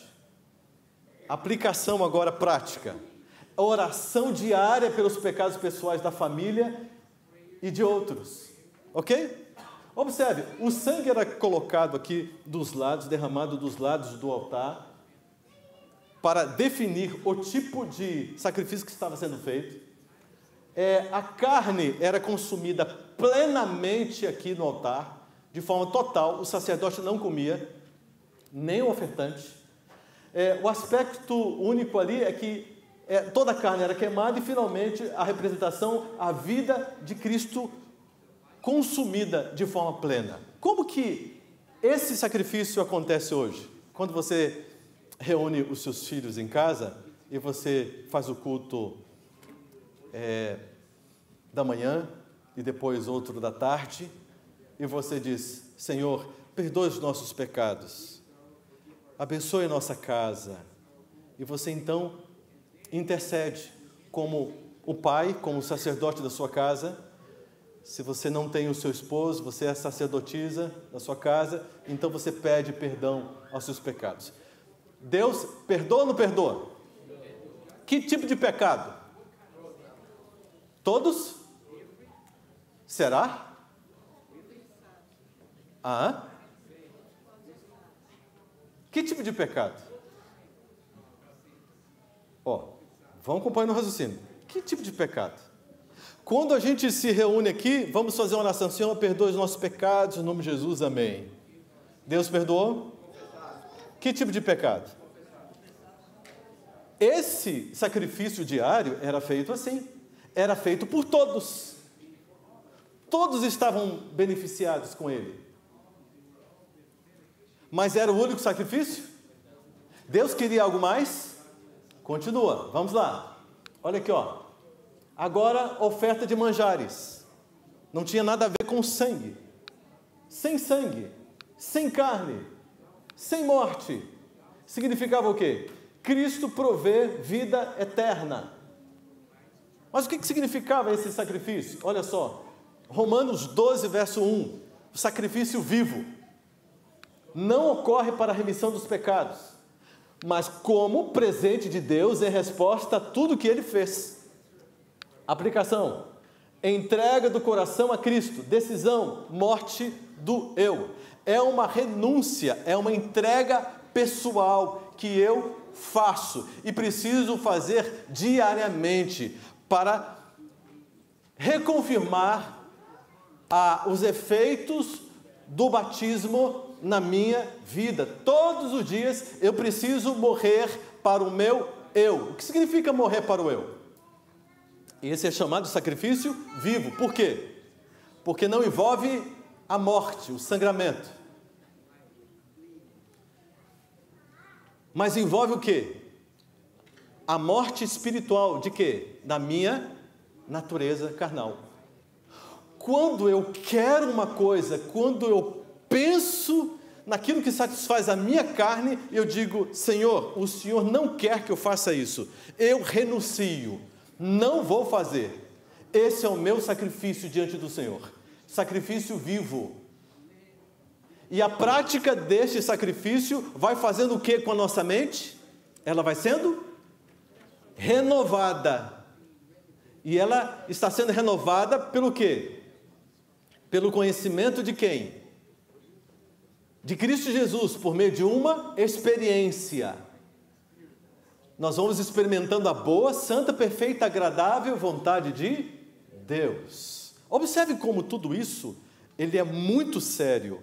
Aplicação agora prática. Oração diária pelos pecados pessoais da família e de outros. Ok? Observe, o sangue era colocado aqui dos lados, derramado dos lados do altar, para definir o tipo de sacrifício que estava sendo feito. A carne era consumida plenamente aqui no altar, de forma total, o sacerdote não comia, nem o ofertante. O aspecto único ali é que toda a carne era queimada e finalmente a representação, a vida de Cristo consumida de forma plena. Como que esse sacrifício acontece hoje? Quando você reúne os seus filhos em casa e você faz o culto da manhã e depois outro da tarde, e você diz: Senhor, perdoe os nossos pecados, abençoe a nossa casa, e você então intercede como o pai, como o sacerdote da sua casa. Se você não tem o seu esposo, você é sacerdotisa da sua casa, então você pede perdão aos seus pecados. Deus perdoa ou não perdoa? Que tipo de pecado? Todos? Será? Que tipo de pecado? Vamos acompanhar no raciocínio. Que tipo de pecado? Quando a gente se reúne aqui, vamos fazer uma oração: Senhor, perdoa os nossos pecados, em nome de Jesus, amém. Deus perdoou? Que tipo de pecado? Esse sacrifício diário era feito assim, era feito por todos. Todos estavam beneficiados com ele. Mas era o único sacrifício? Deus queria algo mais? Continua, vamos lá. Olha aqui, Agora, oferta de manjares. Não tinha nada a ver com sangue. Sem carne, sem morte. Significava o quê? Cristo provê vida eterna. Mas o que significava esse sacrifício? Olha só, Romanos 12, verso 1. O sacrifício vivo não ocorre para a remissão dos pecados, mas como presente de Deus em resposta a tudo que Ele fez. Aplicação: entrega do coração a Cristo. Decisão: morte do eu. É uma renúncia, é uma entrega pessoal que eu faço e preciso fazer diariamente para reconfirmar os efeitos do batismo na minha vida. Todos os dias eu preciso morrer para o meu eu. O que significa morrer para o eu? Esse é chamado de sacrifício vivo. Por quê? Porque não envolve a morte, o sangramento. Mas envolve o quê? A morte espiritual de quê? Da minha natureza carnal. Quando eu quero uma coisa, quando eu penso naquilo que satisfaz a minha carne, eu digo: Senhor, o Senhor não quer que eu faça isso. Eu renuncio. Não vou fazer. Esse é o meu sacrifício diante do Senhor. Sacrifício vivo. E a prática deste sacrifício vai fazendo o que com a nossa mente? Ela vai sendo renovada. E ela está sendo renovada pelo quê? Pelo conhecimento de quem? De Cristo Jesus, por meio de uma experiência. Nós vamos experimentando a boa, santa, perfeita, agradável vontade de Deus. Observe como tudo isso, ele é muito sério.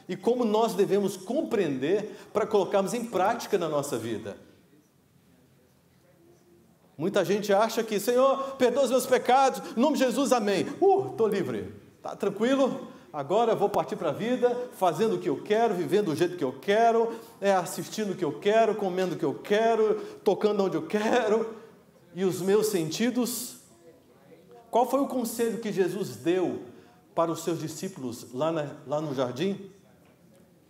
E como nós devemos compreender para colocarmos em prática na nossa vida. Muita gente acha que: Senhor, perdoa os meus pecados, em nome de Jesus, amém. Estou livre. Está tranquilo? agora eu vou partir para a vida, fazendo o que eu quero, vivendo do jeito que eu quero, assistindo o que eu quero, comendo o que eu quero, tocando onde eu quero, e os meus sentidos. Qual foi o conselho que Jesus deu para os seus discípulos lá no jardim,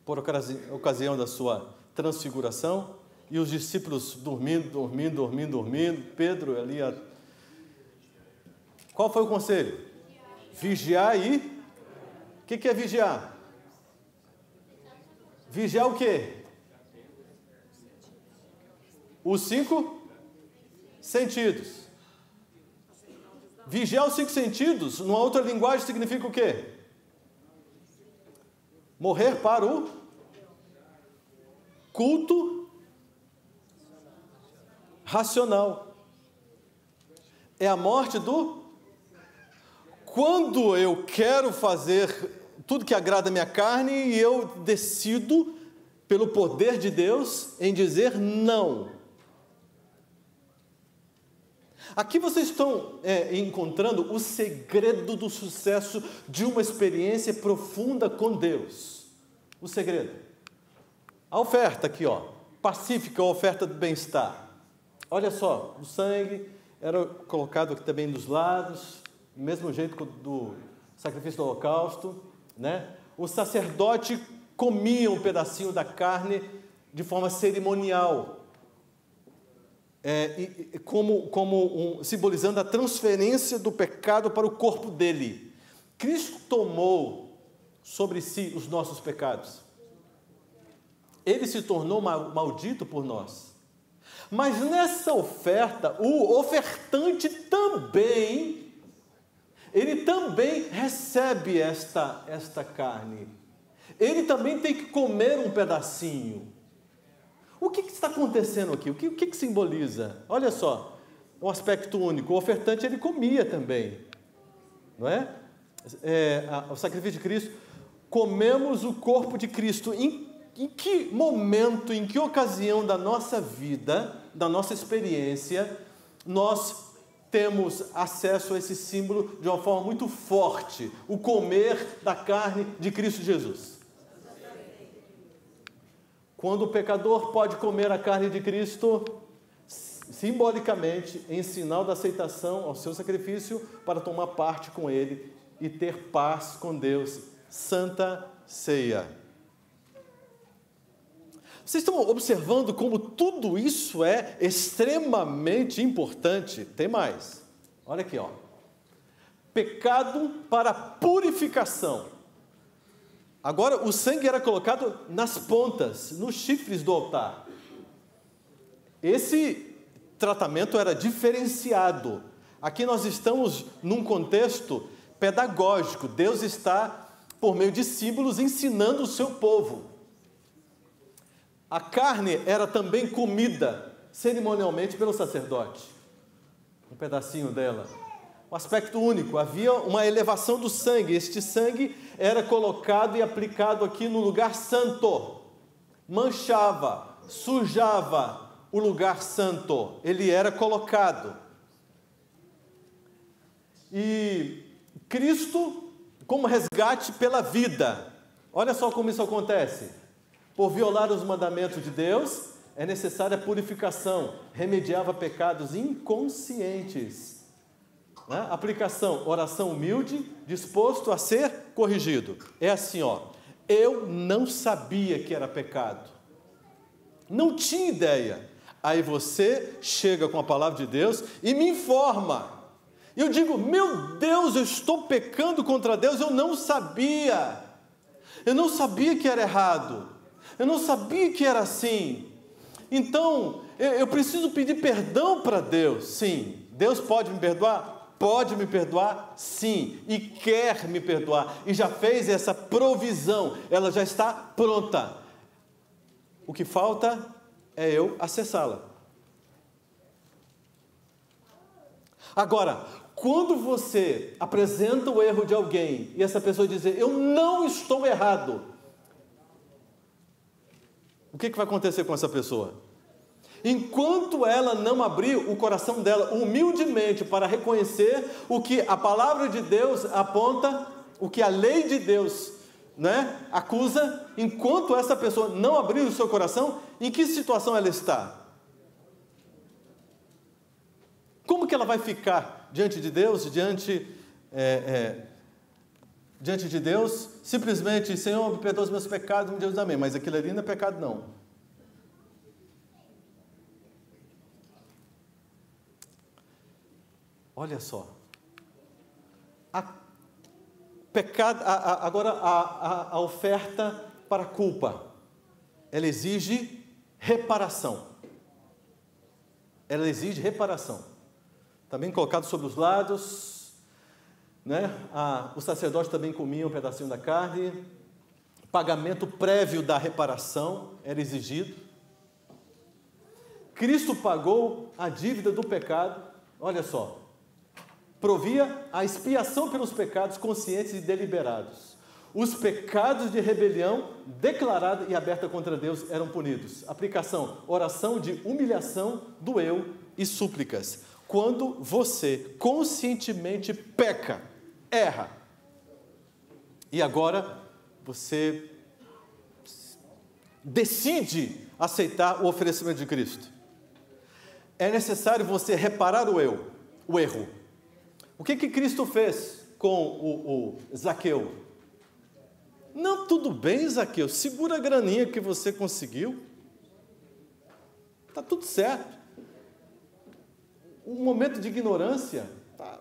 por ocasião da sua transfiguração? E os discípulos dormindo, Pedro ali. Qual foi o conselho? Vigiar e... O que é vigiar? Vigiar o quê? Os 5 sentidos. Vigiar os 5 sentidos, numa outra linguagem, significa o quê? Morrer para o culto racional. É a morte do... Quando eu quero fazer tudo que agrada a minha carne e eu decido, pelo poder de Deus, em dizer não. Aqui vocês estão encontrando o segredo do sucesso de uma experiência profunda com Deus. O segredo. A oferta aqui, pacífica, a oferta do bem-estar. Olha só, o sangue era colocado aqui também dos lados, do mesmo jeito do sacrifício do holocausto, né? O sacerdote comia um pedacinho da carne de forma cerimonial, simbolizando a transferência do pecado para o corpo dele. Cristo tomou sobre si os nossos pecados. Ele se tornou maldito por nós. Mas nessa oferta, o ofertante também, ele também recebe esta carne. Ele também tem que comer um pedacinho. O que está acontecendo aqui? O que simboliza? Olha só, um aspecto único. O ofertante, ele comia também. Não é? O sacrifício de Cristo. Comemos o corpo de Cristo. Em que momento, em que ocasião da nossa vida, da nossa experiência, nós temos acesso a esse símbolo de uma forma muito forte? O comer da carne de Cristo Jesus. Quando o pecador pode comer a carne de Cristo, simbolicamente, em sinal da aceitação ao seu sacrifício, para tomar parte com Ele e ter paz com Deus. Santa Ceia. Vocês estão observando como tudo isso é extremamente importante? Tem mais. Olha aqui, Pecado para purificação. Agora, o sangue era colocado nas pontas, nos chifres do altar. Esse tratamento era diferenciado. Aqui nós estamos num contexto pedagógico. Deus está, por meio de símbolos, ensinando o seu povo. A carne era também comida cerimonialmente pelo sacerdote. Um pedacinho dela. Um aspecto único. Havia uma elevação do sangue. Este sangue era colocado e aplicado aqui no lugar santo. Manchava, sujava o lugar santo. Ele era colocado. E Cristo como resgate pela vida. Olha só como isso acontece. Por violar os mandamentos de Deus, é necessária a purificação, remediava pecados inconscientes. Né? Aplicação, oração humilde, disposto a ser corrigido. É assim, eu não sabia que era pecado. Não tinha ideia. Aí você chega com a palavra de Deus e me informa. Eu digo, meu Deus, eu estou pecando contra Deus, eu não sabia. Eu não sabia que era errado. Eu não sabia que era assim. Então, eu preciso pedir perdão para Deus. Sim. Deus pode me perdoar? Pode me perdoar? Sim. E quer me perdoar. E já fez essa provisão. Ela já está pronta. O que falta é eu acessá-la. Agora, quando você apresenta o erro de alguém e essa pessoa dizer, eu não estou errado, o que vai acontecer com essa pessoa? Enquanto ela não abrir o coração dela humildemente para reconhecer o que a palavra de Deus aponta, o que a lei de Deus, né, acusa, enquanto essa pessoa não abrir o seu coração, em que situação ela está? Como que ela vai ficar diante de Deus, diante de Deus, simplesmente, Senhor, me perdoa os meus pecados, me diz amém, mas aquilo ali não é pecado não. Olha só, agora a oferta para a culpa, ela exige reparação. Ela exige reparação. Também colocado sobre os lados, né? O sacerdote também comia um pedacinho da carne. Pagamento prévio da reparação era exigido. Cristo pagou a dívida do pecado, olha só. Provia a expiação pelos pecados conscientes e deliberados. Os pecados de rebelião declarada e aberta contra Deus eram punidos. Aplicação, oração de humilhação do eu e súplicas. Quando você conscientemente peca, erra, e agora você decide aceitar o oferecimento de Cristo, é necessário você reparar o erro. O que Cristo fez com o Zaqueu? Não, tudo bem, Zaqueu, segura a graninha que você conseguiu. Está tudo certo. Um momento de ignorância, está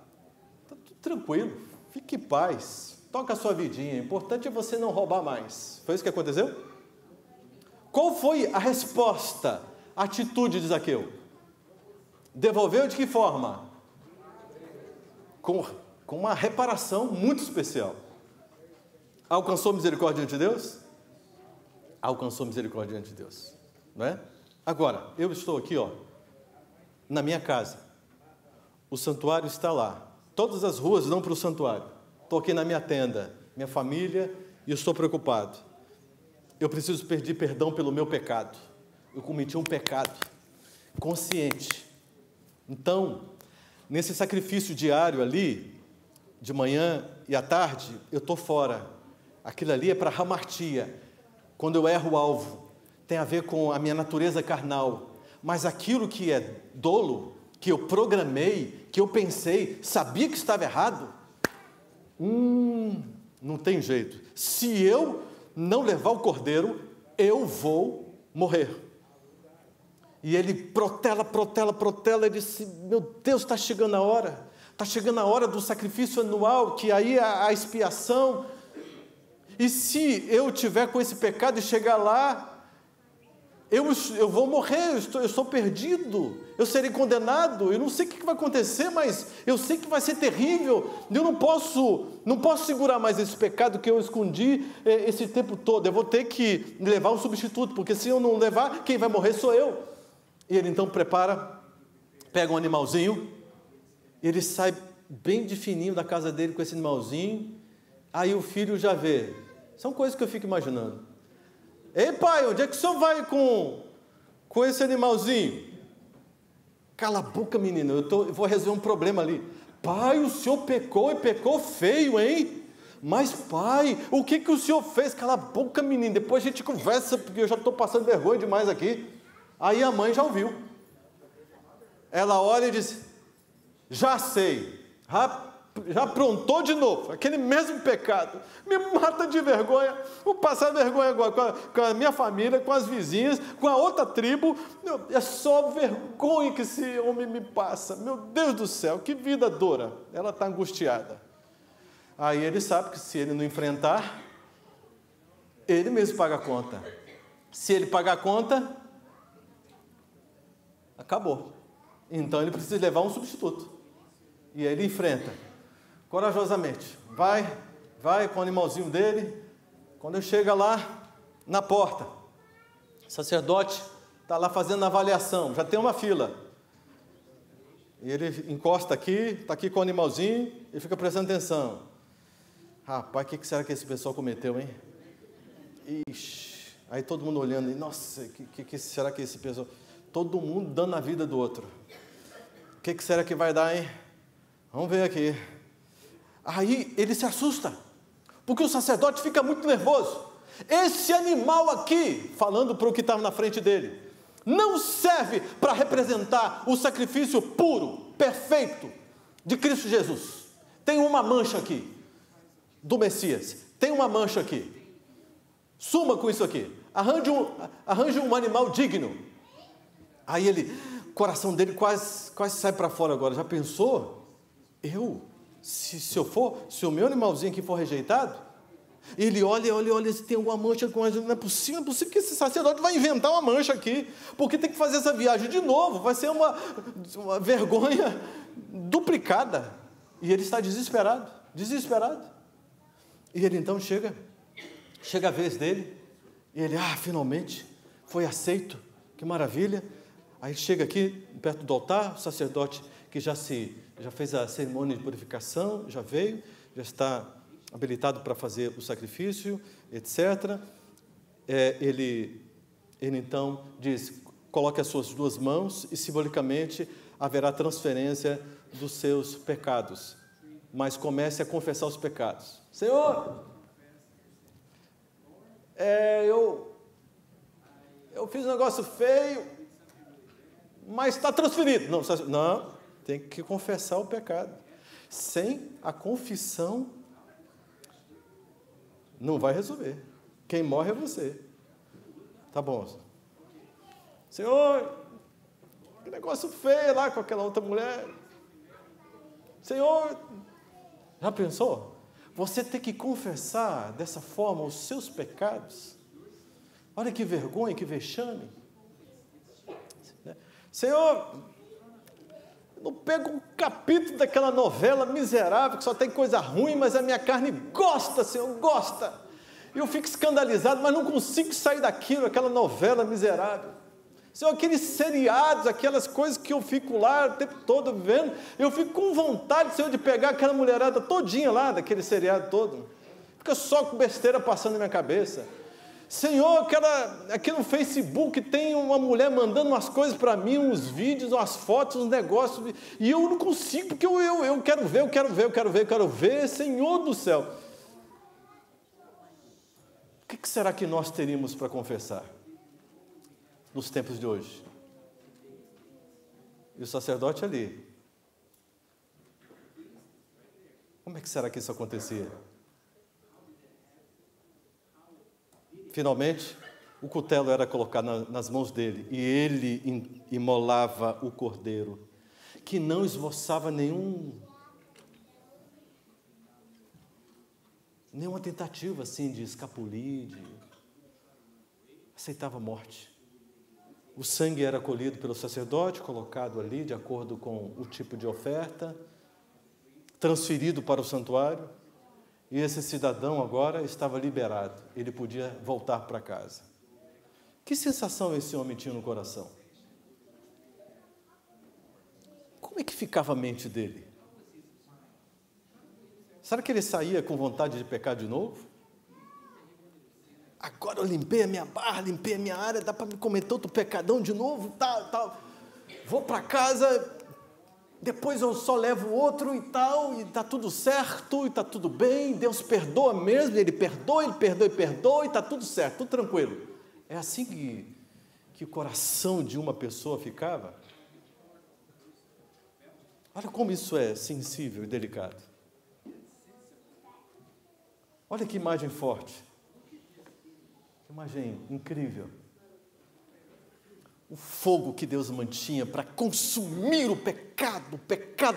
tudo tranquilo. Fique em paz. Toca a sua vidinha. O importante é você não roubar mais. Foi isso que aconteceu? Qual foi a resposta, a atitude de Zaqueu? Devolveu de que forma? Com uma reparação muito especial. Alcançou misericórdia diante de Deus? Alcançou misericórdia diante de Deus. Não é? Agora, eu estou aqui, na minha casa. O santuário está lá. Todas as ruas dão para o santuário. Estou aqui na minha tenda, minha família, e eu estou preocupado. Eu preciso pedir perdão pelo meu pecado. Eu cometi um pecado consciente. Então, nesse sacrifício diário ali, de manhã e à tarde, eu estou fora. Aquilo ali é para hamartia. Quando eu erro o alvo, tem a ver com a minha natureza carnal. Mas aquilo que é dolo, que eu programei, que eu pensei, sabia que estava errado, não tem jeito. Se eu não levar o cordeiro, eu vou morrer. E ele protela, e disse, meu Deus, está chegando a hora. Está chegando a hora do sacrifício anual, que aí a expiação. E se eu tiver com esse pecado e chegar lá, eu vou morrer, eu estou perdido, eu serei condenado, eu não sei o que vai acontecer, mas eu sei que vai ser terrível, eu não posso segurar mais esse pecado que eu escondi esse tempo todo, eu vou ter que levar um substituto, porque se eu não levar, quem vai morrer sou eu. E ele então pega um animalzinho, e ele sai bem de fininho da casa dele com esse animalzinho, aí o filho já vê, são coisas que eu fico imaginando. Ei, pai, onde é que o senhor vai com esse animalzinho? Cala a boca, menino, eu vou resolver um problema ali. Pai, o senhor pecou e pecou feio, hein? Mas, pai, o que o senhor fez? Cala a boca, menino, depois a gente conversa, porque eu já estou passando vergonha demais aqui. Aí a mãe já ouviu. Ela olha e diz, já sei, já aprontou de novo, aquele mesmo pecado, me mata de vergonha, vou passar vergonha agora com a minha família, com as vizinhas, com a outra tribo, é só vergonha que esse homem me passa, meu Deus do céu, que vida dura, ela está angustiada. Aí ele sabe que se ele não enfrentar, ele mesmo paga a conta. Se ele pagar a conta, acabou. Então ele precisa levar um substituto. E aí ele enfrenta corajosamente, vai com o animalzinho dele. Quando ele chega lá na porta, o sacerdote está lá fazendo a avaliação, já tem uma fila, e ele encosta aqui, está aqui com o animalzinho e fica prestando atenção. Rapaz, o que será que esse pessoal cometeu, hein? Ixi, aí todo mundo olhando, e nossa, o que será que esse pessoal, todo mundo dando a vida do outro, o que será que vai dar, hein? Vamos ver aqui. Aí ele se assusta. porque o sacerdote fica muito nervoso. Esse animal aqui, falando para o que estava na frente dele, não serve para representar o sacrifício puro, perfeito de Cristo Jesus. Tem uma mancha aqui, do Messias, tem uma mancha aqui. Suma com isso aqui, arranje um animal digno. Aí o coração dele quase sai para fora agora. Já pensou? Se o meu animalzinho aqui for rejeitado, ele olha, se tem alguma mancha, não é possível que esse sacerdote vai inventar uma mancha aqui, porque tem que fazer essa viagem de novo, vai ser uma vergonha duplicada. E ele está desesperado. E ele então chega a vez dele, e ele, finalmente, foi aceito, que maravilha. Aí chega aqui, perto do altar, o sacerdote que já fez a cerimônia de purificação, já veio, já está habilitado para fazer o sacrifício, etc. Ele então diz, coloque as suas duas mãos e simbolicamente haverá transferência dos seus pecados. Mas comece a confessar os pecados. Senhor, eu fiz um negócio feio, mas está transferido. Não, tem que confessar o pecado. Sem a confissão, não vai resolver. Quem morre é você. Tá bom. Senhor, que negócio feio lá com aquela outra mulher. Senhor, já pensou? Você tem que confessar dessa forma os seus pecados. Olha que vergonha, que vexame. Senhor, eu não pego um capítulo daquela novela miserável, que só tem coisa ruim, mas a minha carne gosta, Senhor, gosta. Eu fico escandalizado, mas não consigo sair daquilo, aquela novela miserável. Senhor, aqueles seriados, aquelas coisas que eu fico lá o tempo todo vendo, eu fico com vontade, Senhor, de pegar aquela mulherada todinha lá, daquele seriado todo. Fica só com besteira passando na minha cabeça. Senhor, aqui no Facebook tem uma mulher mandando umas coisas para mim, uns vídeos, umas fotos, uns negócios, e eu não consigo, porque eu quero ver, Senhor do céu. O que será que nós teríamos para confessar nos tempos de hoje? E o sacerdote ali. Como é que será que isso acontecia? Finalmente, o cutelo era colocado nas mãos dele, e ele imolava o cordeiro, que não esboçava nenhuma tentativa assim de escapulir, aceitava a morte. O sangue era colhido pelo sacerdote, colocado ali de acordo com o tipo de oferta, transferido para o santuário, e esse cidadão agora estava liberado, ele podia voltar para casa. Que sensação esse homem tinha no coração? Como é que ficava a mente dele? Será que ele saía com vontade de pecar de novo? Agora eu limpei a minha barra, limpei a minha área, dá para me cometer outro pecadão de novo, tal. Vou para casa, depois eu só levo outro e tal, e está tudo certo, e está tudo bem, Deus perdoa mesmo, Ele perdoa, e está tudo certo, tudo tranquilo. É assim que o coração de uma pessoa ficava? Olha como isso é sensível e delicado. Olha que imagem forte, que imagem incrível. O fogo que Deus mantinha para consumir o pecado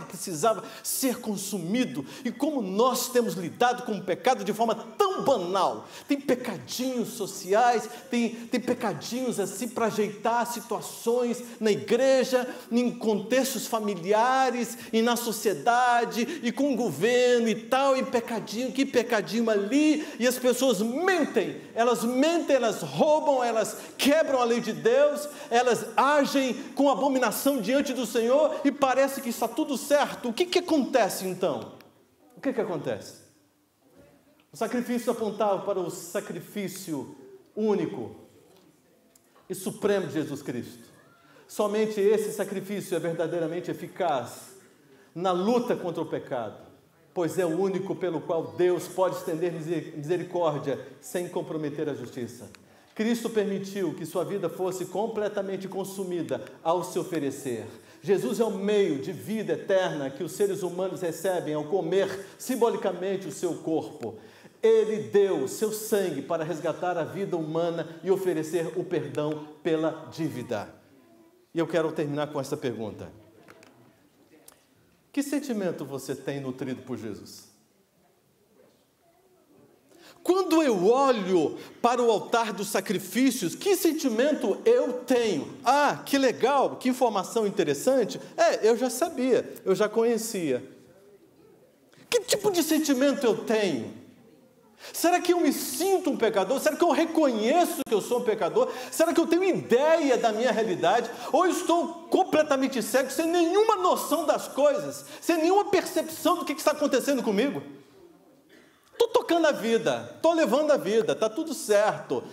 precisava ser consumido, e como nós temos lidado com o pecado de forma tão banal, tem pecadinhos sociais, tem pecadinhos assim para ajeitar situações na igreja, em contextos familiares, e na sociedade, e com o governo e tal, e que pecadinho ali, e as pessoas mentem, elas roubam, elas quebram a lei de Deus, elas agem com abominação diante do Senhor, e parece que está tudo certo. O que acontece então? O que acontece? O sacrifício apontava para o sacrifício único e supremo de Jesus Cristo. Somente esse sacrifício é verdadeiramente eficaz na luta contra o pecado. pois é o único pelo qual Deus pode estender misericórdia sem comprometer a justiça. Cristo permitiu que sua vida fosse completamente consumida ao se oferecer. Jesus é o meio de vida eterna que os seres humanos recebem ao comer simbolicamente o seu corpo. Ele deu seu sangue para resgatar a vida humana e oferecer o perdão pela dívida. E eu quero terminar com essa pergunta. Que sentimento você tem nutrido por Jesus? Quando eu olho para o altar dos sacrifícios, que sentimento eu tenho? Ah, que legal, que informação interessante. Eu já sabia, eu já conhecia. Que tipo de sentimento eu tenho? Será que eu me sinto um pecador? Será que eu reconheço que eu sou um pecador? Será que eu tenho ideia da minha realidade? Ou estou completamente cego, sem nenhuma noção das coisas, sem nenhuma percepção do que está acontecendo comigo? Estou tocando a vida, estou levando a vida, está tudo certo,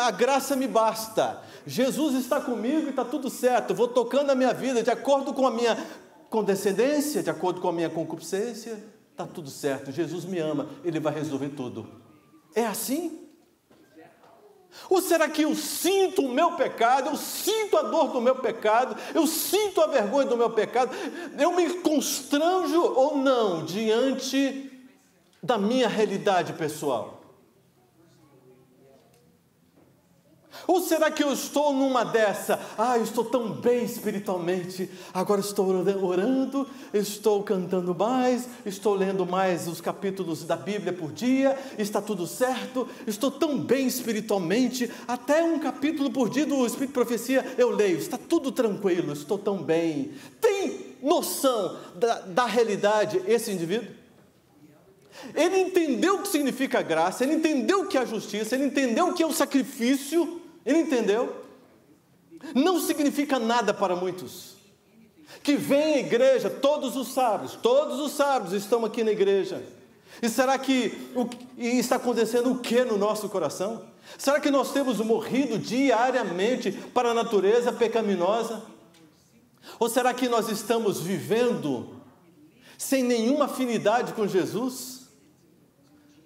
a graça me basta, Jesus está comigo e está tudo certo, vou tocando a minha vida de acordo com a minha condescendência, de acordo com a minha concupiscência, está tudo certo, Jesus me ama, Ele vai resolver tudo. É assim? Ou será que eu sinto o meu pecado, eu sinto a dor do meu pecado, eu sinto a vergonha do meu pecado, eu me constranjo ou não diante da minha realidade pessoal? Ou será que eu estou numa dessa? Eu estou tão bem espiritualmente, agora estou orando, estou cantando mais, estou lendo mais os capítulos da Bíblia por dia, está tudo certo, estou tão bem espiritualmente, até um capítulo por dia do Espírito de Profecia eu leio, está tudo tranquilo, estou tão bem. Tem noção da realidade esse indivíduo? Ele entendeu o que significa graça, ele entendeu o que é a justiça, ele entendeu o que é o sacrifício, ele entendeu? Não significa nada para muitos, que vêm à igreja todos os sábados estão aqui na igreja, e será que está acontecendo o que no nosso coração? Será que nós temos morrido diariamente para a natureza pecaminosa? Ou será que nós estamos vivendo sem nenhuma afinidade com Jesus?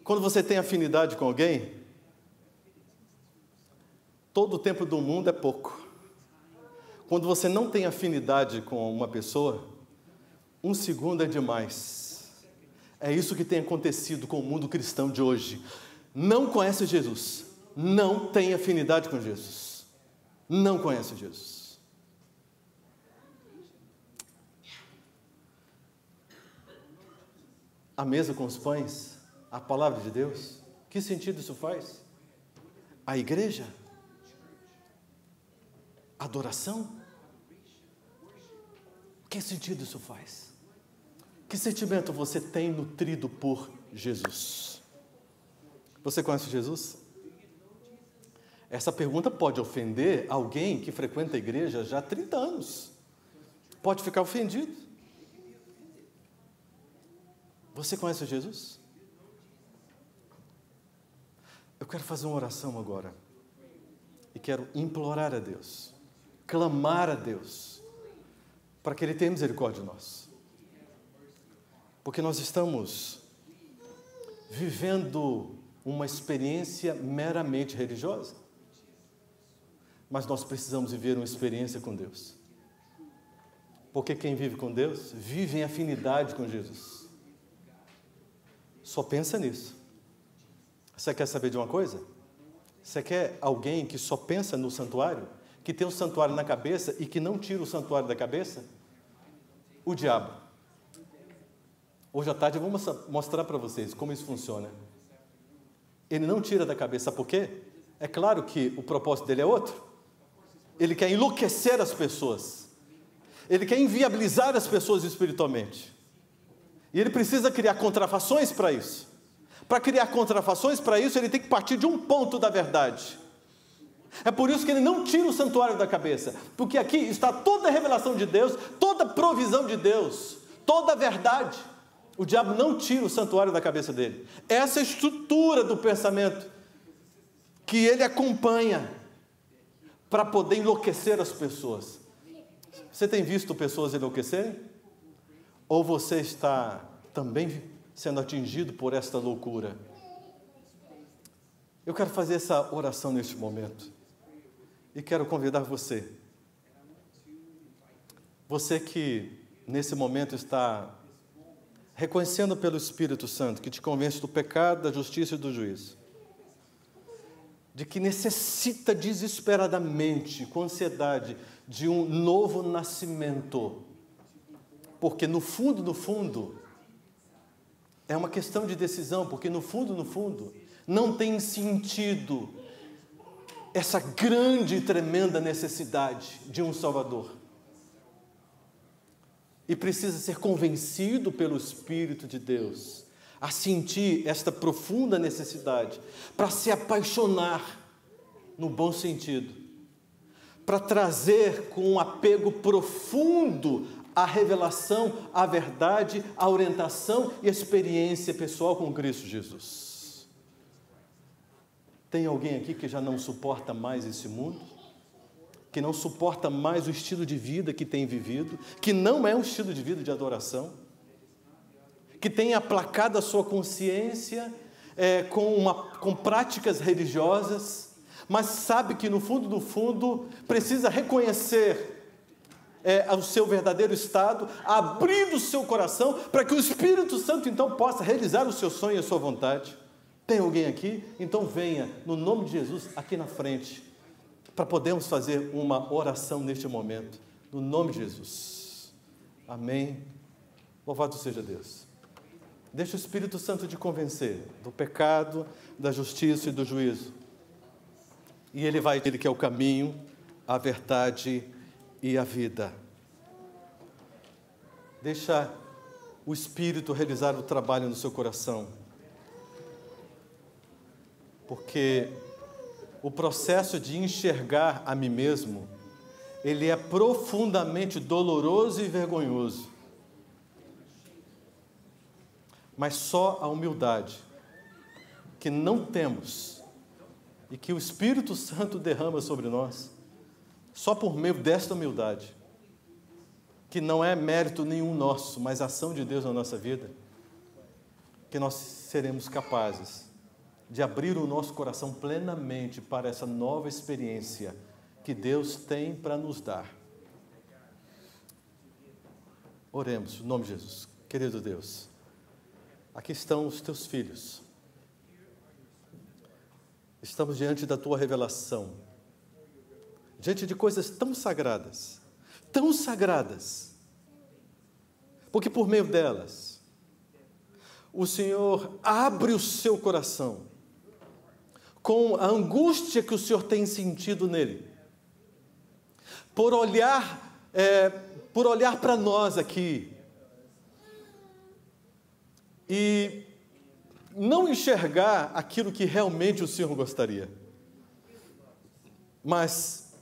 Quando você tem afinidade com alguém, todo o tempo do mundo é pouco. Quando você não tem afinidade com uma pessoa, 1 segundo é demais. É isso que tem acontecido com o mundo cristão de hoje. Não conhece Jesus, não tem afinidade com Jesus, não conhece Jesus. A mesa com os pães, a palavra de Deus, que sentido isso faz? A igreja? Adoração? Que sentido isso faz? Que sentimento você tem nutrido por Jesus? Você conhece Jesus? Essa pergunta pode ofender alguém que frequenta a igreja já há 30 anos. Pode ficar ofendido. Você conhece Jesus? Eu quero fazer uma oração agora. E quero implorar a Deus, clamar a Deus, para que Ele tenha misericórdia de nós. Porque nós estamos vivendo uma experiência meramente religiosa. Mas nós precisamos viver uma experiência com Deus. Porque quem vive com Deus, vive em afinidade com Jesus. Só pensa nisso. Você quer saber de uma coisa? Você quer alguém que só pensa no santuário? Que tem o santuário na cabeça e que não tira o santuário da cabeça? O diabo. Hoje à tarde eu vou mostrar para vocês como isso funciona. Ele não tira da cabeça, sabe por quê? É claro que o propósito dele é outro. Ele quer enlouquecer as pessoas. Ele quer inviabilizar as pessoas espiritualmente. E ele precisa criar contrafações para isso. Para criar contrafações para isso, ele tem que partir de um ponto da verdade. É por isso que ele não tira o santuário da cabeça. Porque aqui está toda a revelação de Deus, toda a provisão de Deus, toda a verdade. O diabo não tira o santuário da cabeça dele. Essa é a estrutura do pensamento que ele acompanha para poder enlouquecer as pessoas. Você tem visto pessoas enlouquecerem? Ou você está também sendo atingido por esta loucura. Eu quero fazer essa oração neste momento e quero convidar você que nesse momento está reconhecendo pelo Espírito Santo que te convence do pecado, da justiça e do juízo, de que necessita desesperadamente, com ansiedade, de um novo nascimento, porque no fundo, é uma questão de decisão, porque no fundo, não tem sentido essa grande e tremenda necessidade de um Salvador. E precisa ser convencido pelo Espírito de Deus a sentir esta profunda necessidade, para se apaixonar no bom sentido, para trazer com um apego profundo a revelação, a verdade, a orientação e a experiência pessoal com Cristo Jesus. Tem alguém aqui que já não suporta mais esse mundo? Que não suporta mais o estilo de vida que tem vivido, que não é um estilo de vida de adoração, que tem aplacado a sua consciência com práticas religiosas, mas sabe que no fundo precisa reconhecer o seu verdadeiro estado, abrir o seu coração para que o Espírito Santo então possa realizar o seu sonho e a sua vontade. Tem alguém aqui? Então venha, no nome de Jesus, aqui na frente, para podermos fazer uma oração neste momento, no nome de Jesus. Amém. Louvado seja Deus. Deixa o Espírito Santo te convencer do pecado, da justiça e do juízo. E Ele que é o caminho, a verdade e a vida. Deixa o Espírito realizar o trabalho no seu coração. Porque o processo de enxergar a mim mesmo, ele é profundamente doloroso e vergonhoso. Mas só a humildade que não temos e que o Espírito Santo derrama sobre nós, só por meio desta humildade, que não é mérito nenhum nosso, mas ação de Deus na nossa vida, que nós seremos capazes de abrir o nosso coração plenamente para essa nova experiência que Deus tem para nos dar. Oremos, em nome de Jesus. Querido Deus, aqui estão os teus filhos. Estamos diante da tua revelação, diante de coisas tão sagradas, porque por meio delas, o Senhor abre o seu coração com a angústia que o Senhor tem sentido nele, por olhar para nós aqui e não enxergar aquilo que realmente o Senhor gostaria. Mas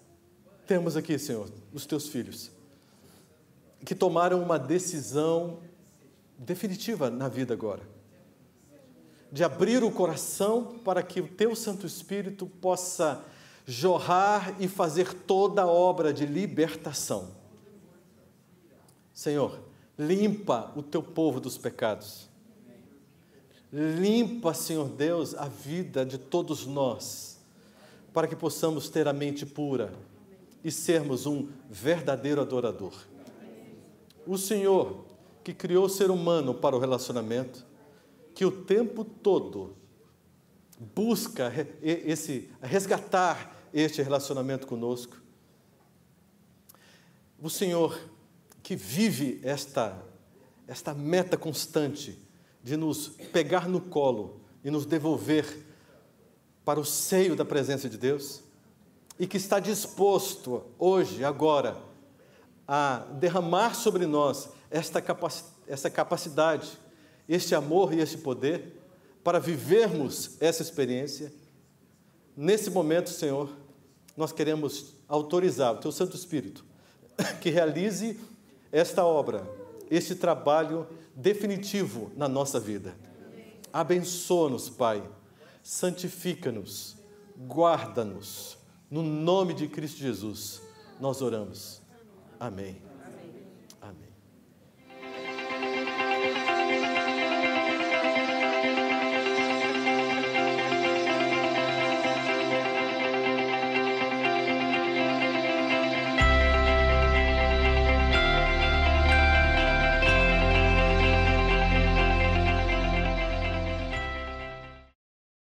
temos aqui, Senhor, os teus filhos, que tomaram uma decisão definitiva na vida agora, de abrir o coração para que o teu Santo Espírito possa jorrar e fazer toda a obra de libertação. Senhor, limpa o teu povo dos pecados. Limpa, Senhor Deus, a vida de todos nós, para que possamos ter a mente pura e sermos um verdadeiro adorador. O Senhor, que criou o ser humano para o relacionamento, que o tempo todo busca resgatar este relacionamento conosco. O Senhor, que vive esta meta constante de nos pegar no colo e nos devolver para o seio da presença de Deus, e que está disposto hoje, agora, a derramar sobre nós essa capacidade, este amor e este poder, para vivermos essa experiência. Nesse momento, Senhor, nós queremos autorizar o Teu Santo Espírito que realize esta obra, este trabalho definitivo na nossa vida. Abençoa-nos, Pai, santifica-nos, guarda-nos. No nome de Cristo Jesus, nós oramos. Amém.